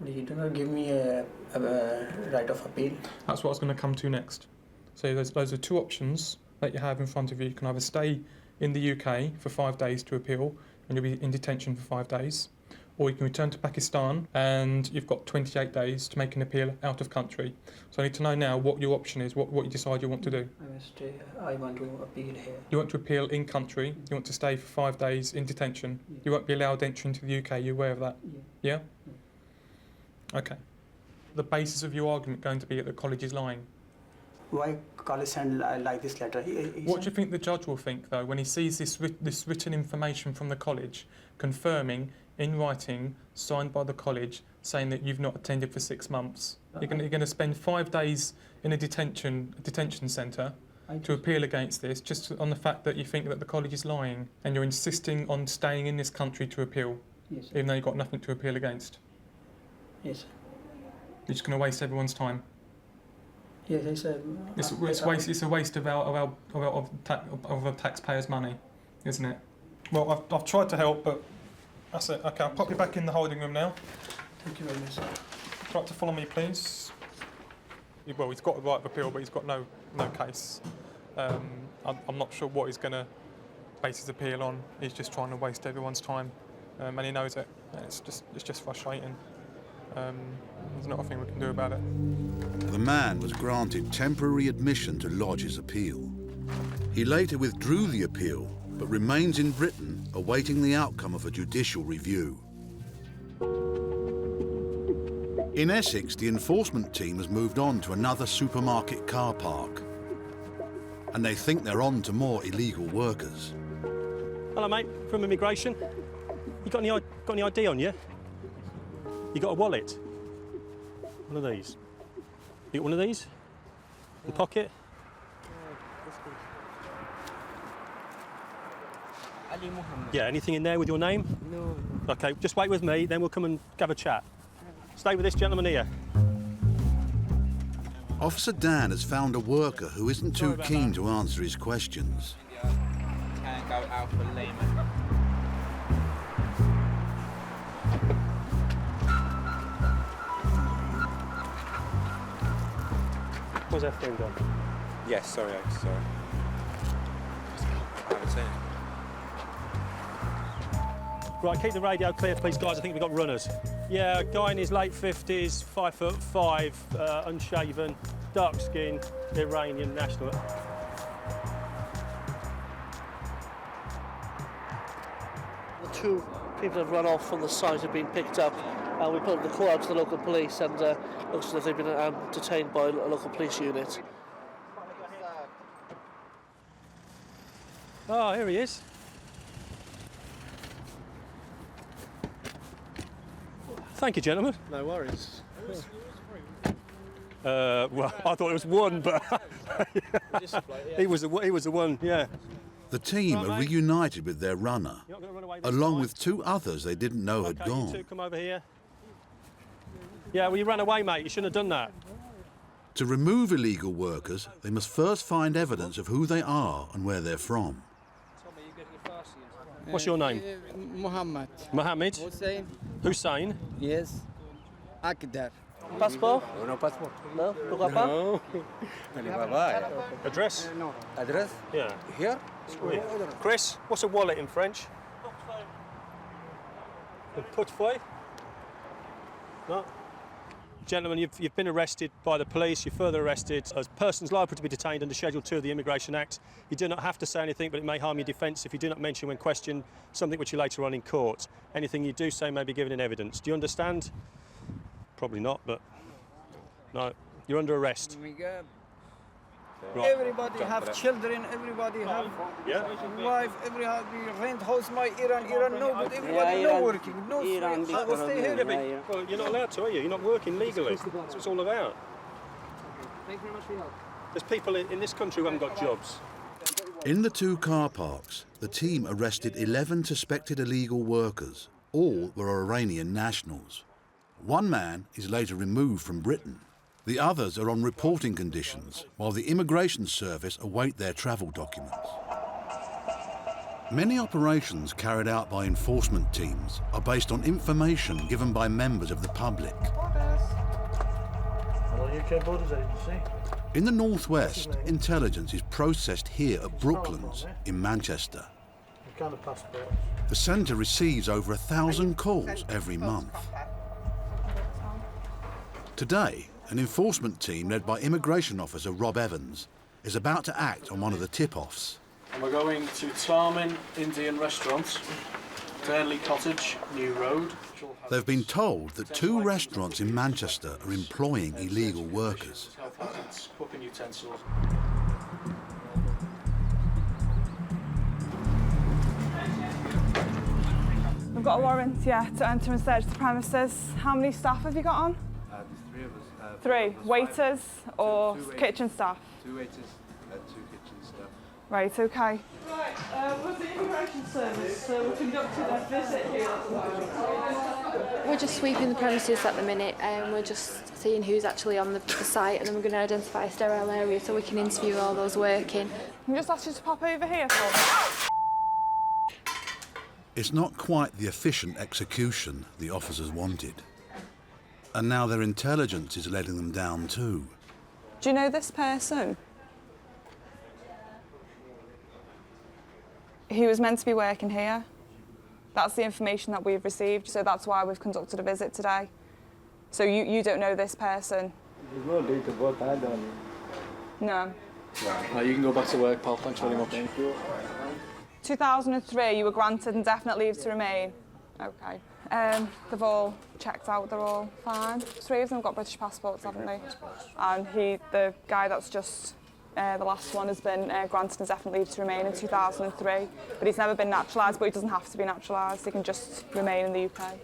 You do not give me a right of appeal. That's what I was going to come to next. So those are two options that you have in front of you. You can either stay in the UK for 5 days to appeal, and you'll be in detention for 5 days, or you can return to Pakistan and you've got 28 days to make an appeal out of country. So I need to know now what your option is, what you decide you want to do. I want to appeal here. You want to appeal in country, you want to stay for 5 days in detention. Yeah. You won't be allowed entry into the UK, you're aware of that? Yeah? Okay. The basis of your argument going to be that the college is lying. Why college send like this letter? What do you think the judge will think, though, when he sees this written information from the college confirming in writing, signed by the college, saying that you've not attended for 6 months? You're going to spend 5 days in a detention centre to appeal against this, just on the fact that you think that the college is lying, and you're insisting on staying in this country to appeal, yes, even though you've got nothing to appeal against. Yes, sir. You're just going to waste everyone's time. Yes, it's a waste of the taxpayers' money, isn't it? Well, I've tried to help, but that's it. OK, I'll pop you back in the holding room now. Thank you very much, sir. Try to follow me, please. Well, he's got a right of appeal, but he's got no case. I'm not sure what he's going to base his appeal on. He's just trying to waste everyone's time, and he knows it. It's just frustrating. There's not a thing we can do about it. The man was granted temporary admission to lodge his appeal. He later withdrew the appeal, but remains in Britain awaiting the outcome of a judicial review. In Essex, the enforcement team has moved on to another supermarket car park, and they think they're on to more illegal workers. Hello, mate, from immigration. You got any ID on you? You got a wallet? One of these. You got one of these? In the pocket? Yeah, anything in there with your name? No. OK, just wait with me, then we'll come and have a chat. Stay with this gentleman here. Officer Dan has found a worker who isn't too keen to answer his questions. Can't go out for layman. Was that thing done? Yes, sorry. I haven't seen it. Right, keep the radio clear, please, guys. I think we've got runners. Yeah, a guy in his late 50s, 5'5", unshaven, dark skin, Iranian national. The two people have run off from the site have been picked up, and we put the call out to the local police, and looks as if they've been detained by a local police unit. Oh, here he is. Thank you, gentlemen. No worries. Well, I thought it was one, but he was the one, yeah. The team are reunited with their runner, along with two others they didn't know had You gone. two come over here. Yeah, well, you ran away, mate. You shouldn't have done that. To remove illegal workers, they must first find evidence of who they are and where they're from. What's your name? Muhammad. Mohammed? Hussein. Hussein? Yes. Akdar. Passport? No passport. No? Pourquoi pas? No. Address? No. Address? Yeah. Here? Sweet. Chris, what's a wallet in French? A portefeuille? No. Gentlemen, you've been arrested by the police. You're further arrested as persons liable to be detained under Schedule 2 of the Immigration Act. You do not have to say anything, but it may harm your defence if you do not mention when questioned something which you later on in court. Anything you do say may be given in evidence. Do you understand? Probably not, but no. You're under arrest. Right. Everybody have children, everybody have wife, everybody rent house, my Iran, no, but everybody no working, no Iran. I will stay here. Yeah, but, well, you're not allowed to, are you? You're not working legally. That's what it's all about. Thank you very much for your help. There's people in this country who haven't got jobs. In the two car parks, the team arrested 11 suspected illegal workers. All were Iranian nationals. One man is later removed from Britain. The others are on reporting conditions, while the Immigration Service await their travel documents. Many operations carried out by enforcement teams are based on information given by members of the public. Hello, UK Borders Agency. In the northwest, intelligence is processed here at Brooklands in Manchester. What kind of passport? The centre receives over 1,000 calls every month. Today, an enforcement team led by immigration officer Rob Evans is about to act on one of the tip-offs. And we're going to Tarmin Indian Restaurant, Burnley Cottage, New Road. They've been told that 2 restaurants in Manchester are employing illegal workers. Cooking utensils. We've got a warrant, yeah, to enter and search the premises. How many staff have you got on? There's 3 of us. 3 waiters or kitchen staff? 2 waiters and 2 kitchen staff. Right, okay. Right, with the Immigration Service, we're conducting a visit here at the moment. We're just sweeping the premises at the minute, and we're just seeing who's actually on the site, and then we're going to identify a sterile area so we can interview all those working. Can I just ask you to pop over here for me? It's not quite the efficient execution the officers wanted. And now their intelligence is letting them down too. Do you know this person? He was meant to be working here. That's the information that we've received, so that's why we've conducted a visit today. So you don't know this person? There's no date of birth, I don't. No. No, you can go back to work, pal. Thanks very much. 2003, you were granted indefinite leave to remain. Okay. They've all checked out, they're all fine. 3 of them got British passports, haven't they? And the guy that's just the last one has been granted indefinite leave to remain in 2003, but he's never been naturalised, but he doesn't have to be naturalised, he can just remain in the UK.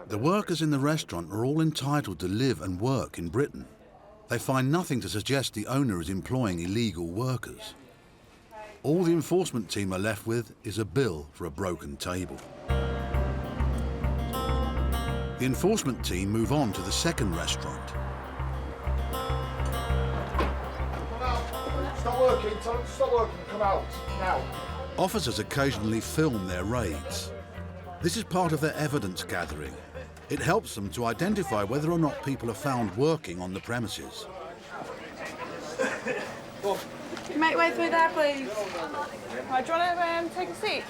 The workers in the restaurant are all entitled to live and work in Britain. They find nothing to suggest the owner is employing illegal workers. All the enforcement team are left with is a bill for a broken table. The enforcement team move on to the second restaurant. Stop working, tell them to stop working, come out, now. Officers occasionally film their raids. This is part of their evidence gathering. It helps them to identify whether or not people are found working on the premises. Make way through there, please. Right, do you want to take a seat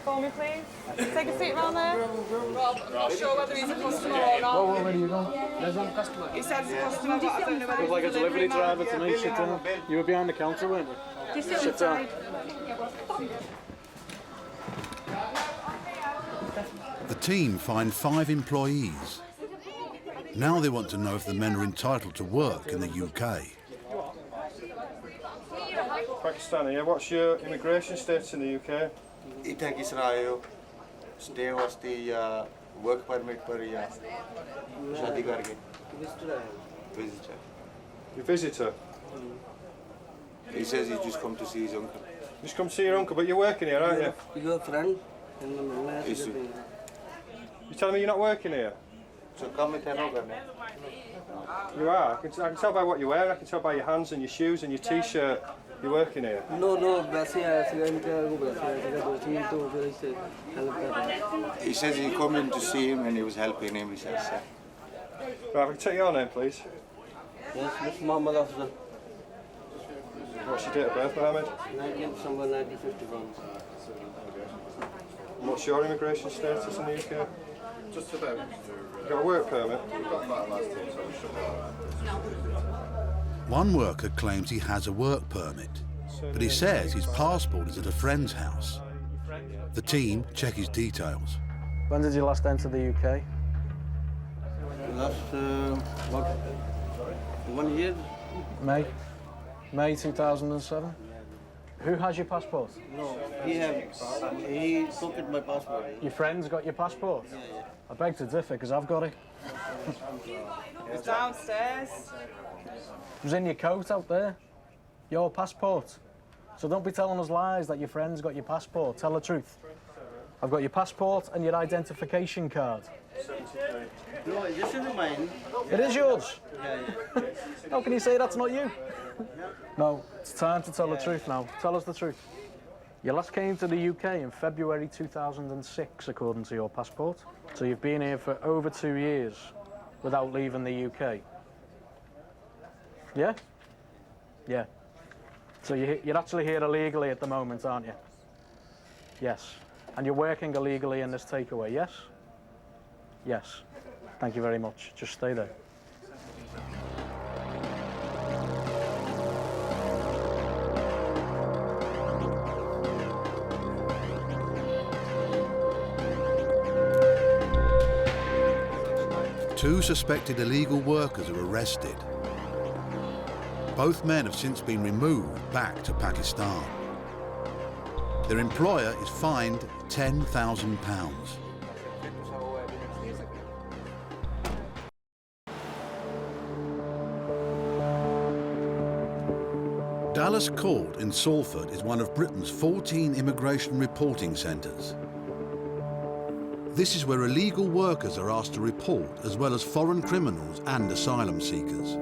for me, please? Take a seat round there. Rob, I'm not sure whether he's a customer or not. Where are you going? There's no customer. He says he's a customer, but I don't know whether Looks like a delivery driver to me. Sit down. You were behind the counter, weren't you? Just sit down. inside. The team find 5 employees. Now they want to know if the men are entitled to work in the UK. Pakistani, yeah? What's your immigration status in the UK? इतना किस रहा है हो? Stay was the work permit पर या शादी करके? Visitor. Your visitor? He says he just come to see his uncle. Just come to see your uncle, but you're working here, aren't you? Your friend? You telling me you're not working here? So come with her. You are. I can tell by what you wear. I can tell by your hands and your shoes and your t-shirt. You're working here. No. He says he come in to see him and he was helping him. He says. Right, can take your name, please. Yes, Mr. Mohammed Afzal. What's your date of birth, Mohammed? 1951. And what's your immigration status in the UK? Just about. You got a work permit? One worker claims he has a work permit, but he says his passport is at a friend's house. The team check his details. When did you last enter the UK? Last, what, 1 year? May 2007. Who has your passport? No, he took my passport. Your friend's got your passport? Yeah. I beg to differ, because I've got it. It's downstairs. It was in your coat out there. Your passport. So don't be telling us lies that your friend's got your passport. Tell the truth. I've got your passport and your identification card. No, this isn't mine. It is yours? Yeah. How can you say that's not you? No, it's time to tell the truth now. Tell us the truth. You last came to the UK in February 2006, according to your passport. So you've been here for over 2 years without leaving the UK. Yeah? Yeah. So you're actually here illegally at the moment, aren't you? Yes. And you're working illegally in this takeaway, yes? Yes. Thank you very much. Just stay there. Two suspected illegal workers are arrested. Both men have since been removed back to Pakistan. Their employer is fined £10,000. Dallas Court in Salford is one of Britain's 14 immigration reporting centres. This is where illegal workers are asked to report, as well as foreign criminals and asylum seekers.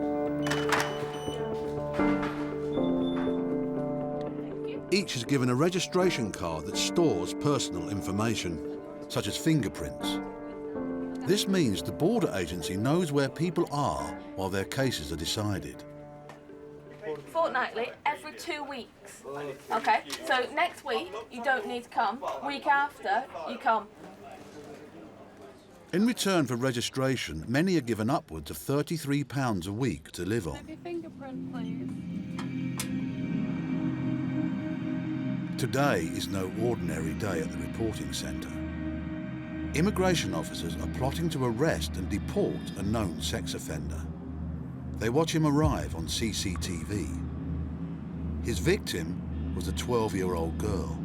Each is given a registration card that stores personal information, such as fingerprints. This means the border agency knows where people are while their cases are decided. Fortnightly, every 2 weeks. Okay, so next week you don't need to come. Week after, you come. In return for registration, many are given upwards of £33 a week to live on. Fingerprint, please. Today is no ordinary day at the reporting centre. Immigration officers are plotting to arrest and deport a known sex offender. They watch him arrive on CCTV. His victim was a 12-year-old girl.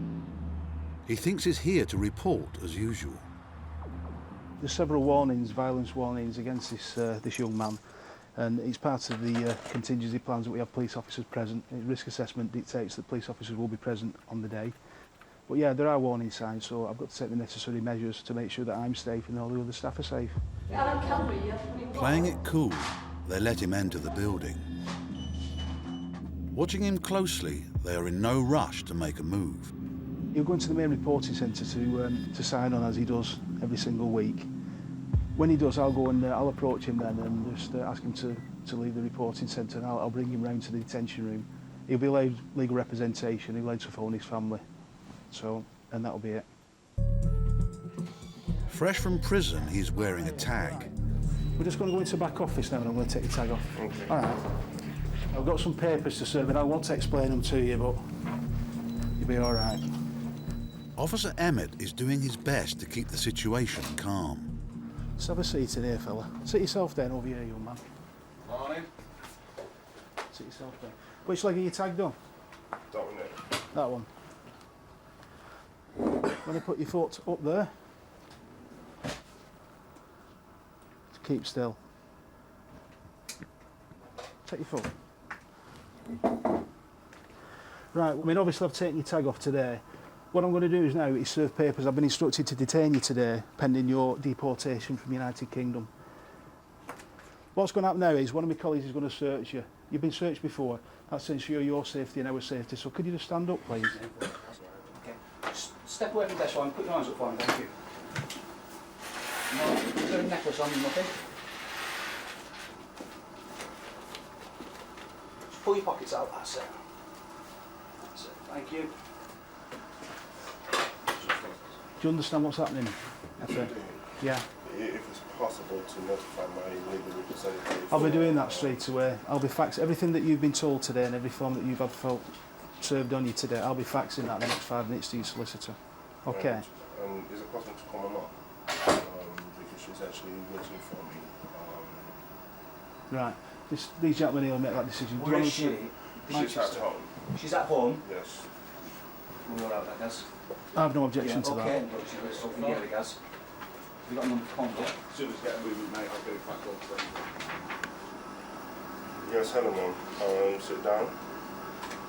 He thinks he's here to report as usual. There's several warnings, violence warnings against this young man, and it's part of the contingency plans that we have police officers present. Risk assessment dictates that police officers will be present on the day. But yeah, there are warning signs, so I've got to take the necessary measures to make sure that I'm safe and all the other staff are safe. Playing it cool, they let him enter the building. Watching him closely, they are in no rush to make a move. He'll go into the main reporting centre to sign on as he does every single week. When he does, I'll go and I'll approach him then and just ask him to leave the reporting centre, and I'll bring him round to the detention room. He'll be allowed legal representation, he'll answer phone his family. So, and that'll be it. Fresh from prison, he's wearing a tag. We're just going to go into the back office now and I'm going to take your tag off. Okay. All right. I've got some papers to serve and I want to explain them to you, but you'll be all right. Officer Emmett is doing his best to keep the situation calm. Let's have a seat in here, fella. Sit yourself down over here, young man. Morning. Sit yourself down. Which leg are you tagged on? That one there. That one. When you put your foot up there, keep still. Take your foot. Right, I mean, obviously I've taken your tag off today. What I'm going to do is now is serve papers. I've been instructed to detain you today, pending your deportation from the United Kingdom. What's going to happen now is one of my colleagues is going to search you. You've been searched before. That's to ensure your safety and our safety. So could you just stand up, please? Step away from this one, put your hands up for me, thank you. No, you've got a necklace on, nothing. Just pull your pockets out, that's it. That's it, thank you. Do you understand what's happening? That's it. Yeah. If it's possible to notify my legal representative. I'll be doing that straight away. I'll be faxing everything that you've been told today and every form that you've had served on you today. I'll be faxing that in the next 5 minutes to your solicitor. Okay. And is it possible to come or not? Because she's actually waiting for me. Right. These gentlemen will make that decision. Where is she? She's at home. She's at home? Yes. We're all out there, guys. I have no objection to okay. that. Okay, let's talk together, guys. Have you got a number for contact? As soon as I get a movement, mate, I'll get it back up. Yes, hello, ma'am. Sit down.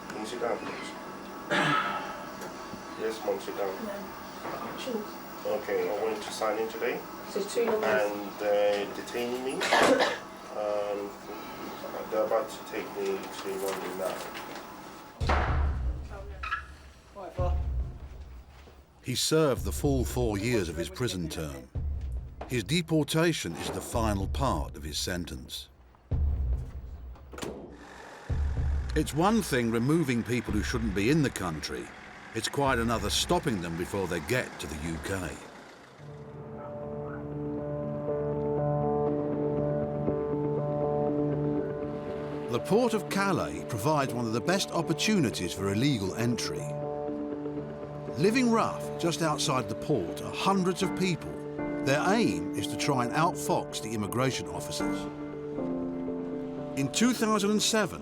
Can you sit down, please? Yes, ma'am, sit down. Sure. Okay, I want you to sign in today. So 2 numbers. And detain me. They're about to take me to London now. He served the full 4 years of his prison term. His deportation is the final part of his sentence. It's one thing removing people who shouldn't be in the country. It's quite another stopping them before they get to the UK. The port of Calais provides one of the best opportunities for illegal entry. Living rough just outside the port are hundreds of people. Their aim is to try and outfox the immigration officers. In 2007,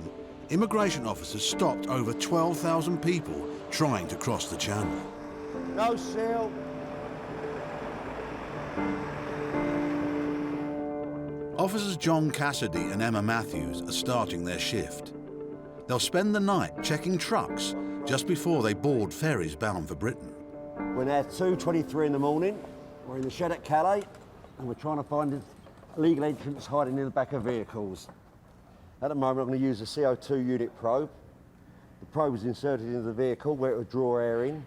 immigration officers stopped over 12,000 people trying to cross the channel. No seal. Officers John Cassidy and Emma Matthews are starting their shift. They'll spend the night checking trucks just before they board ferries bound for Britain. We're now 2:23 in the morning. We're in the shed at Calais and we're trying to find illegal entrants hiding in the back of vehicles. At the moment I'm going to use a CO2 unit probe. The probe is inserted into the vehicle where it will draw air in.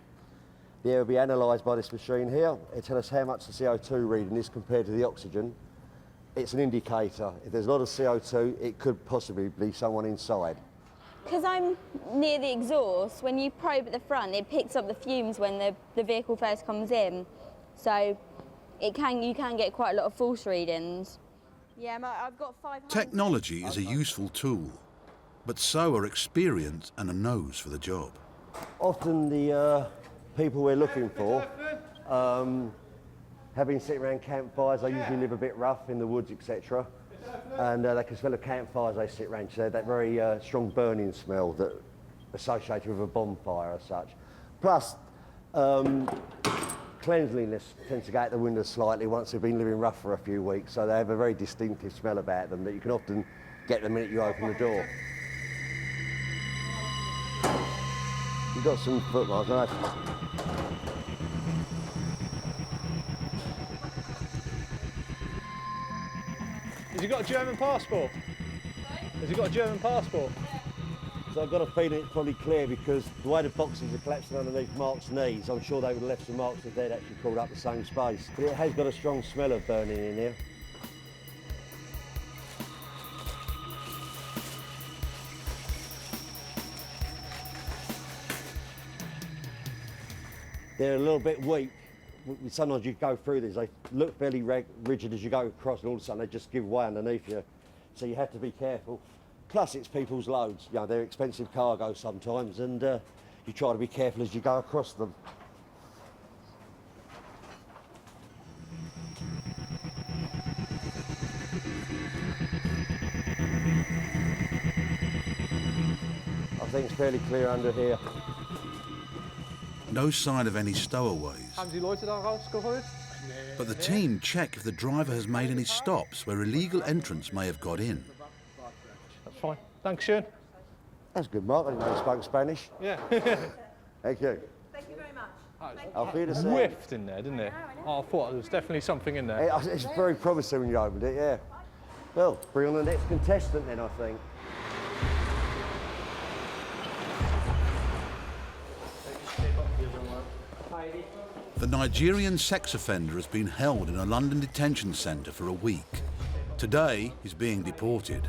The air will be analysed by this machine here. It'll tell us how much the CO2 reading is compared to the oxygen. It's an indicator. If there's a lot of CO2, it could possibly be someone inside. Because I'm near the exhaust, when you probe at the front, it picks up the fumes when the vehicle first comes in. So you can get quite a lot of false readings. Yeah, I've got 500. Technology is a useful tool, but so are experience and a nose for the job. Often the people we're looking for have been sitting around campfires. They usually live a bit rough in the woods, etc. And they can smell the campfires they sit around. So that very strong burning smell that associated with a bonfire as such. Plus, cleanliness tends to go out the window slightly once they've been living rough for a few weeks. So they have a very distinctive smell about them that you can often get the minute you open the door. You've got some footmarks, nice. Has he got a German passport? Has he got a German passport? So I've got a feeling it's probably clear because the way the boxes are collapsing underneath Mark's knees, I'm sure they would have left some marks if they'd actually crawled up the same space. But it has got a strong smell of burning in here. They're a little bit weak. Sometimes you go through these, they look fairly rigid as you go across, and all of a sudden they just give way underneath you. So you have to be careful. Plus it's people's loads. You know, they're expensive cargo sometimes, and you try to be careful as you go across them. I think it's fairly clear under here. No sign of any stowaways. Haben Sie Leute da rausgeholt? But the team check if the driver has made any stops where illegal entrants may have got in. That's fine. Dankeschön. That's good, Mark. I didn't know you spoke Spanish. Yeah. Thank you. Thank you very much. Auf Wiedersehen. Whiffed in there, didn't it? Oh, I thought there was definitely something in there. It's very promising when you opened it, yeah. Well, bring on the next contestant then, I think. The Nigerian sex offender has been held in a London detention centre for a week. Today, he's being deported.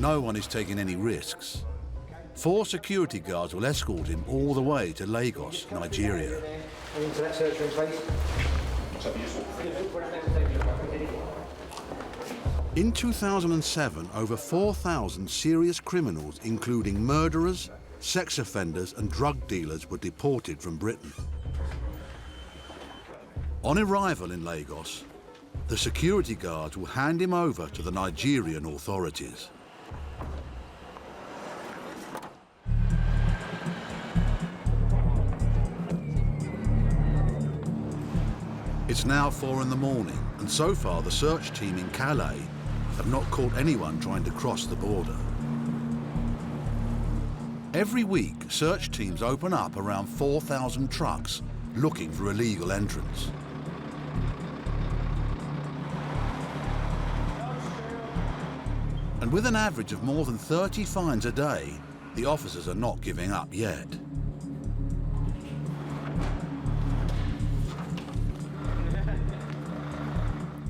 No one is taking any risks. 4 security guards will escort him all the way to Lagos, Nigeria. Into that search room, please. In 2007, over 4,000 serious criminals, including murderers, sex offenders and drug dealers, were deported from Britain. On arrival in Lagos, the security guards will hand him over to the Nigerian authorities. It's now 4 in the morning, and so far the search team in Calais have not caught anyone trying to cross the border. Every week, search teams open up around 4,000 trucks looking for illegal entrants. And with an average of more than 30 fines a day, the officers are not giving up yet.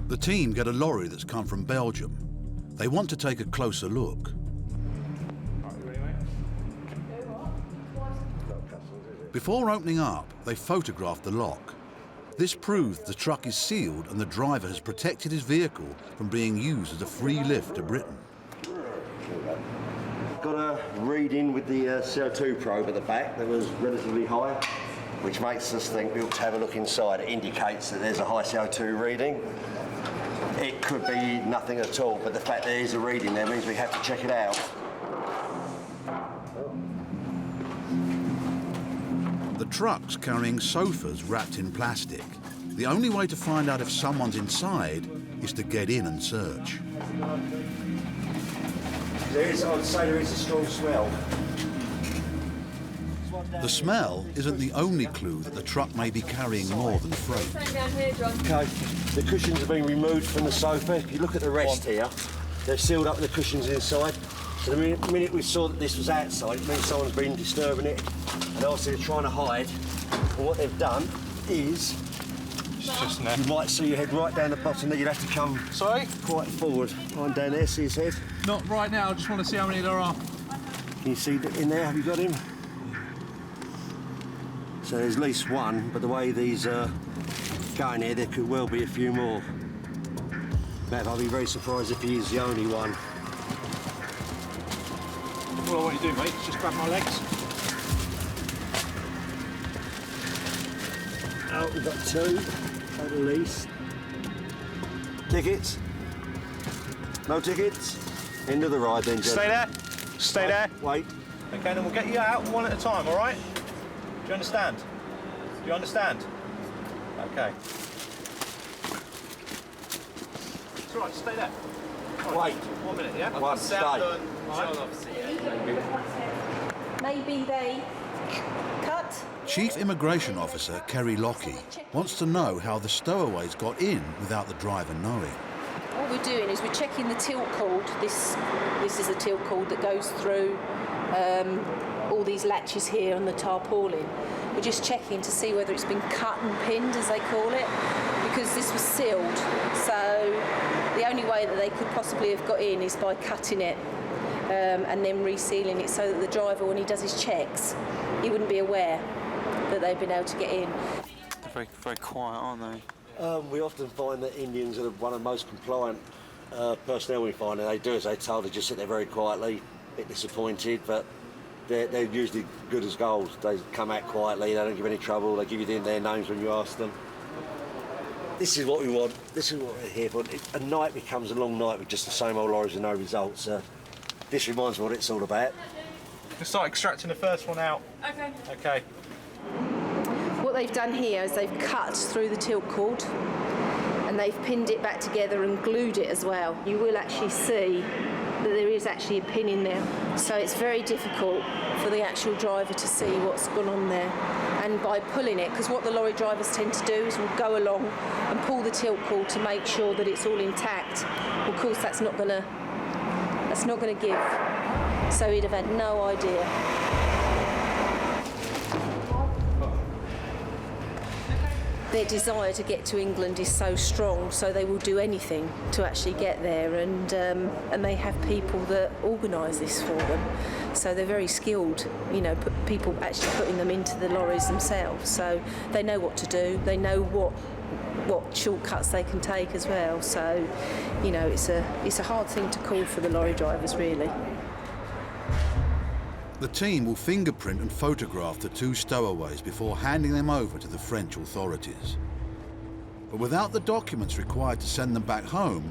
The team get a lorry that's come from Belgium. They want to take a closer look. Before opening up, they photograph the lock. This proves the truck is sealed and the driver has protected his vehicle from being used as a free lift to Britain. Got a reading with the CO2 probe at the back that was relatively high, which makes us think we ought to have a look inside. It indicates that there's a high CO2 reading. It could be nothing at all, but the fact there is a reading there means we have to check it out. The truck's carrying sofas wrapped in plastic. The only way to find out if someone's inside is to get in and search. I would say there is a strong smell. The smell isn't the only clue that the truck may be carrying more than freight. Okay, the cushions have been removed from the sofa. If you look at the rest here, they're sealed up with the cushions inside. So the minute we saw that this was outside, it means someone's been disturbing it, and obviously they're trying to hide. And what they've done is, you might see your head right down the bottom there. You'd have to come quite forward. Line down there, see his head? Not right now, I just want to see how many there are. Can you see that in there? Have you got him? So there's at least one, but the way these are going here, there could well be a few more. Matt, I'll be very surprised if he is the only one. Well, what you do, mate, is just grab my legs. Oh, we've got two, at least. Tickets? No tickets? End of the ride then, Stay there. Stay there. Wait. Okay, then we'll get you out one at a time, all right? Do you understand? Do you understand? Okay. It's all right, stay there. Wait. 1 minute, yeah? One, stay. Maybe they cut. Chief Immigration Officer Kerry Lockie wants to know how the stowaways got in without the driver knowing. What we're doing is we're checking the tilt cord. This is a tilt cord that goes through all these latches here on the tarpaulin. We're just checking to see whether it's been cut and pinned, as they call it, because this was sealed. So the only way that they could possibly have got in is by cutting it and then resealing it so that the driver, when he does his checks, he wouldn't be aware that they've been able to get in. They're very, very quiet, aren't they? We often find that Indians are one of the most compliant personnel we find, and they do as they're told. They just sit there very quietly, a bit disappointed, but they're usually good as gold. They come out quietly, they don't give any trouble, they give you their names when you ask them. This is what we want, this is what we're here for. A night becomes a long night with just the same old lorries and no results. This reminds me what it's all about. Just start extracting the first one out. Okay. Okay. What they've done here is they've cut through the tilt cord and they've pinned it back together and glued it as well. You will actually see that there is actually a pin in there. So it's very difficult for the actual driver to see what's gone on there. And by pulling it, because what the lorry drivers tend to do is will go along and pull the tilt cord to make sure that it's all intact. Of course, that's not going to give. So he'd have had no idea. Their desire to get to England is so strong, so they will do anything to actually get there, and they have people that organise this for them. So they're very skilled, you know, people actually putting them into the lorries themselves. So they know what to do, they know what shortcuts they can take as well. So, you know, it's a hard thing to call for the lorry drivers, really. The team will fingerprint and photograph the two stowaways before handing them over to the French authorities. But without the documents required to send them back home,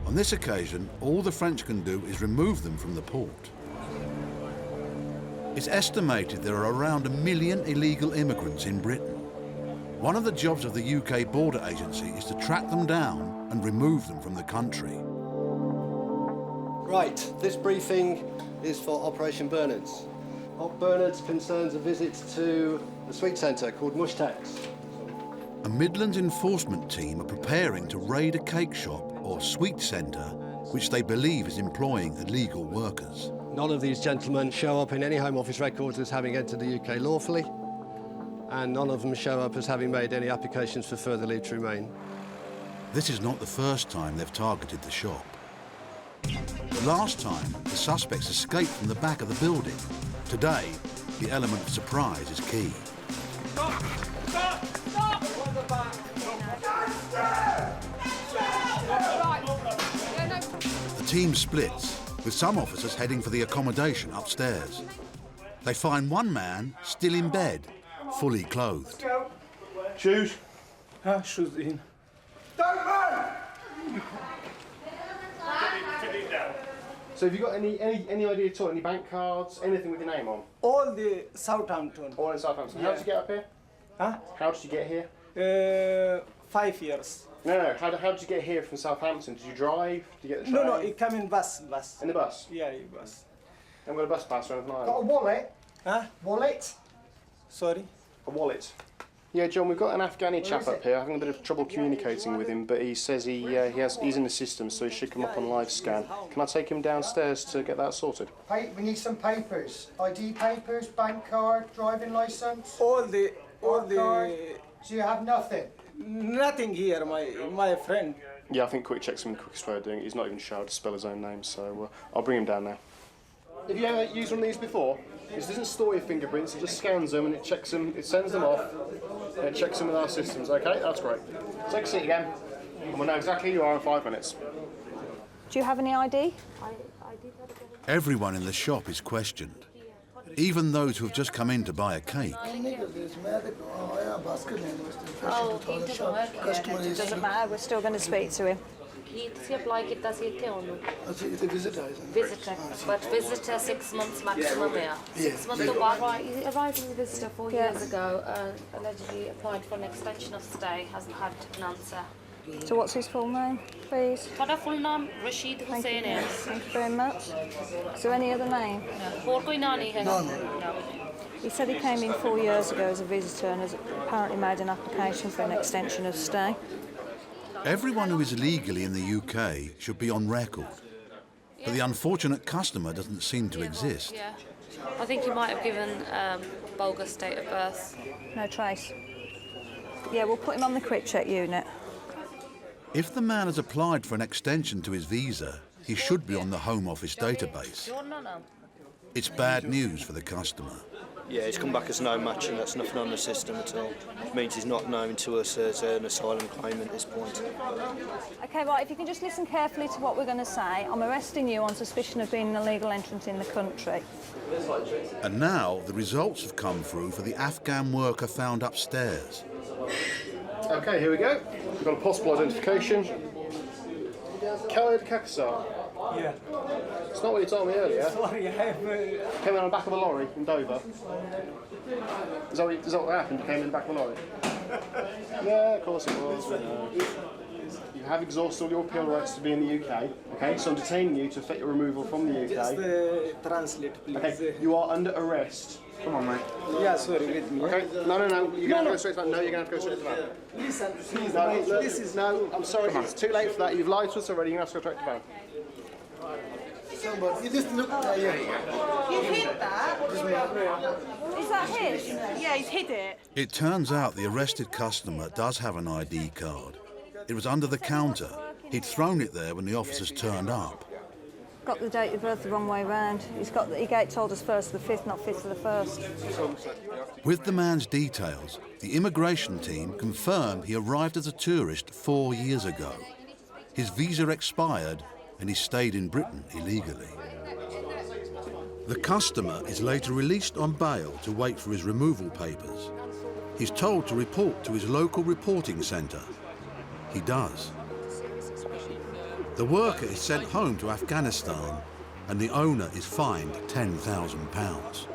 on this occasion, all the French can do is remove them from the port. It's estimated there are around 1 million illegal immigrants in Britain. One of the jobs of the UK Border Agency is to track them down and remove them from the country. Right, this briefing is for Operation Bernards. Op Bernards concerns a visit to a sweet centre called Mushtax. A Midlands enforcement team are preparing to raid a cake shop or sweet centre which they believe is employing illegal workers. None of these gentlemen show up in any Home Office records as having entered the UK lawfully, and none of them show up as having made any applications for further leave to remain. This is not the first time they've targeted the shop. The last time, the suspects escaped from the back of the building. Today, the element of surprise is key. Stop! Stop! Stop! The team splits, with some officers heading for the accommodation upstairs. They find one man still in bed, fully clothed. Shoes? Shoes in. Don't move! So have you got any idea at all, any bank cards, anything with your name on? All the Southampton. All in Southampton. How did you get up here? Huh? How did you get here? 5 years. No. How did you get here from Southampton? Did you drive? Did you get the train? No, it came in bus. In the bus? Yeah, in bus. Haven't got a bus pass or anything like that? Got a wallet? Huh? Wallet? Sorry? A wallet? Yeah, John, we've got an Afghani chap up here. Having a bit of trouble communicating with him, but he says he's in the system, so he should come up on live scan. Can I take him downstairs to get that sorted? We need some papers. ID papers, bank card, driving licence. All the. So you have nothing? Nothing here, my friend. Yeah, I think quick check's the quickest way of doing it. He's not even sure how to spell his own name, so I'll bring him down now. Have you ever used one of these before? This doesn't store your fingerprints, it just scans them and it checks them, it sends them off, and it checks them with our systems. Okay, that's great. Take a seat again, and we'll know exactly who you are in 5 minutes. Do you have any ID? Everyone in the shop is questioned, even those who have just come in to buy a cake. Oh, it doesn't matter, we're still going to speak to him. Visitor, but visitor 6 months maximum there. 6 months to one. Right, he arrived as a visitor 4 years ago and allegedly applied for an extension of stay, hasn't had an answer. So what's his full name, please? For a full name, Rashid Hussain is. Thank you very much. Is there any other name? No. He said he came in 4 years ago as a visitor and has apparently made an application for an extension of stay. Everyone who is legally in the UK should be on record, but the unfortunate customer doesn't seem to exist. Yeah. I think he might have given bogus date of birth. No trace. Yeah, we'll put him on the quick check unit. If the man has applied for an extension to his visa, he should be on the Home Office database. It's bad news for the customer. Yeah, he's come back as no match and that's nothing on the system at all. It means he's not known to us as an asylum claimant at this point. OK, right, if you can just listen carefully to what we're going to say. I'm arresting you on suspicion of being an illegal entrant in the country. And now the results have come through for the Afghan worker found upstairs. OK, here we go. We've got a possible identification. Calais de Kakasar. Yeah. It's not what you told me earlier. Sorry, I have... Came in on the back of a lorry in Dover. Is that what happened? You came in the back of a lorry? Yeah, of course it was. You have exhausted all your appeal rights to be in the UK. Okay, so I'm detaining you to effect your removal from the UK. Just translate, please. Okay, you are under arrest. Come on, mate. Yeah, sorry, with me. Okay, no. You're going to go straight to that. No, you're going to have to go straight to that. Listen, please, No, look, this is... No, I'm sorry, it's too late for that. You've lied to us already. You're going to have to go straight to that. Somebody, you just look at you. You hid that? Is that his? Yeah, he's hid it. It turns out the arrested customer does have an ID card. It was under the counter. He'd thrown it there when the officers turned up. Got the date of birth the wrong way round. He told us 1st of the 5th, not 5th of the 1st. With the man's details, the immigration team confirmed he arrived as a tourist 4 years ago. His visa expired and he stayed in Britain illegally. The customer is later released on bail to wait for his removal papers. He's told to report to his local reporting centre. He does. The worker is sent home to Afghanistan and the owner is fined £10,000.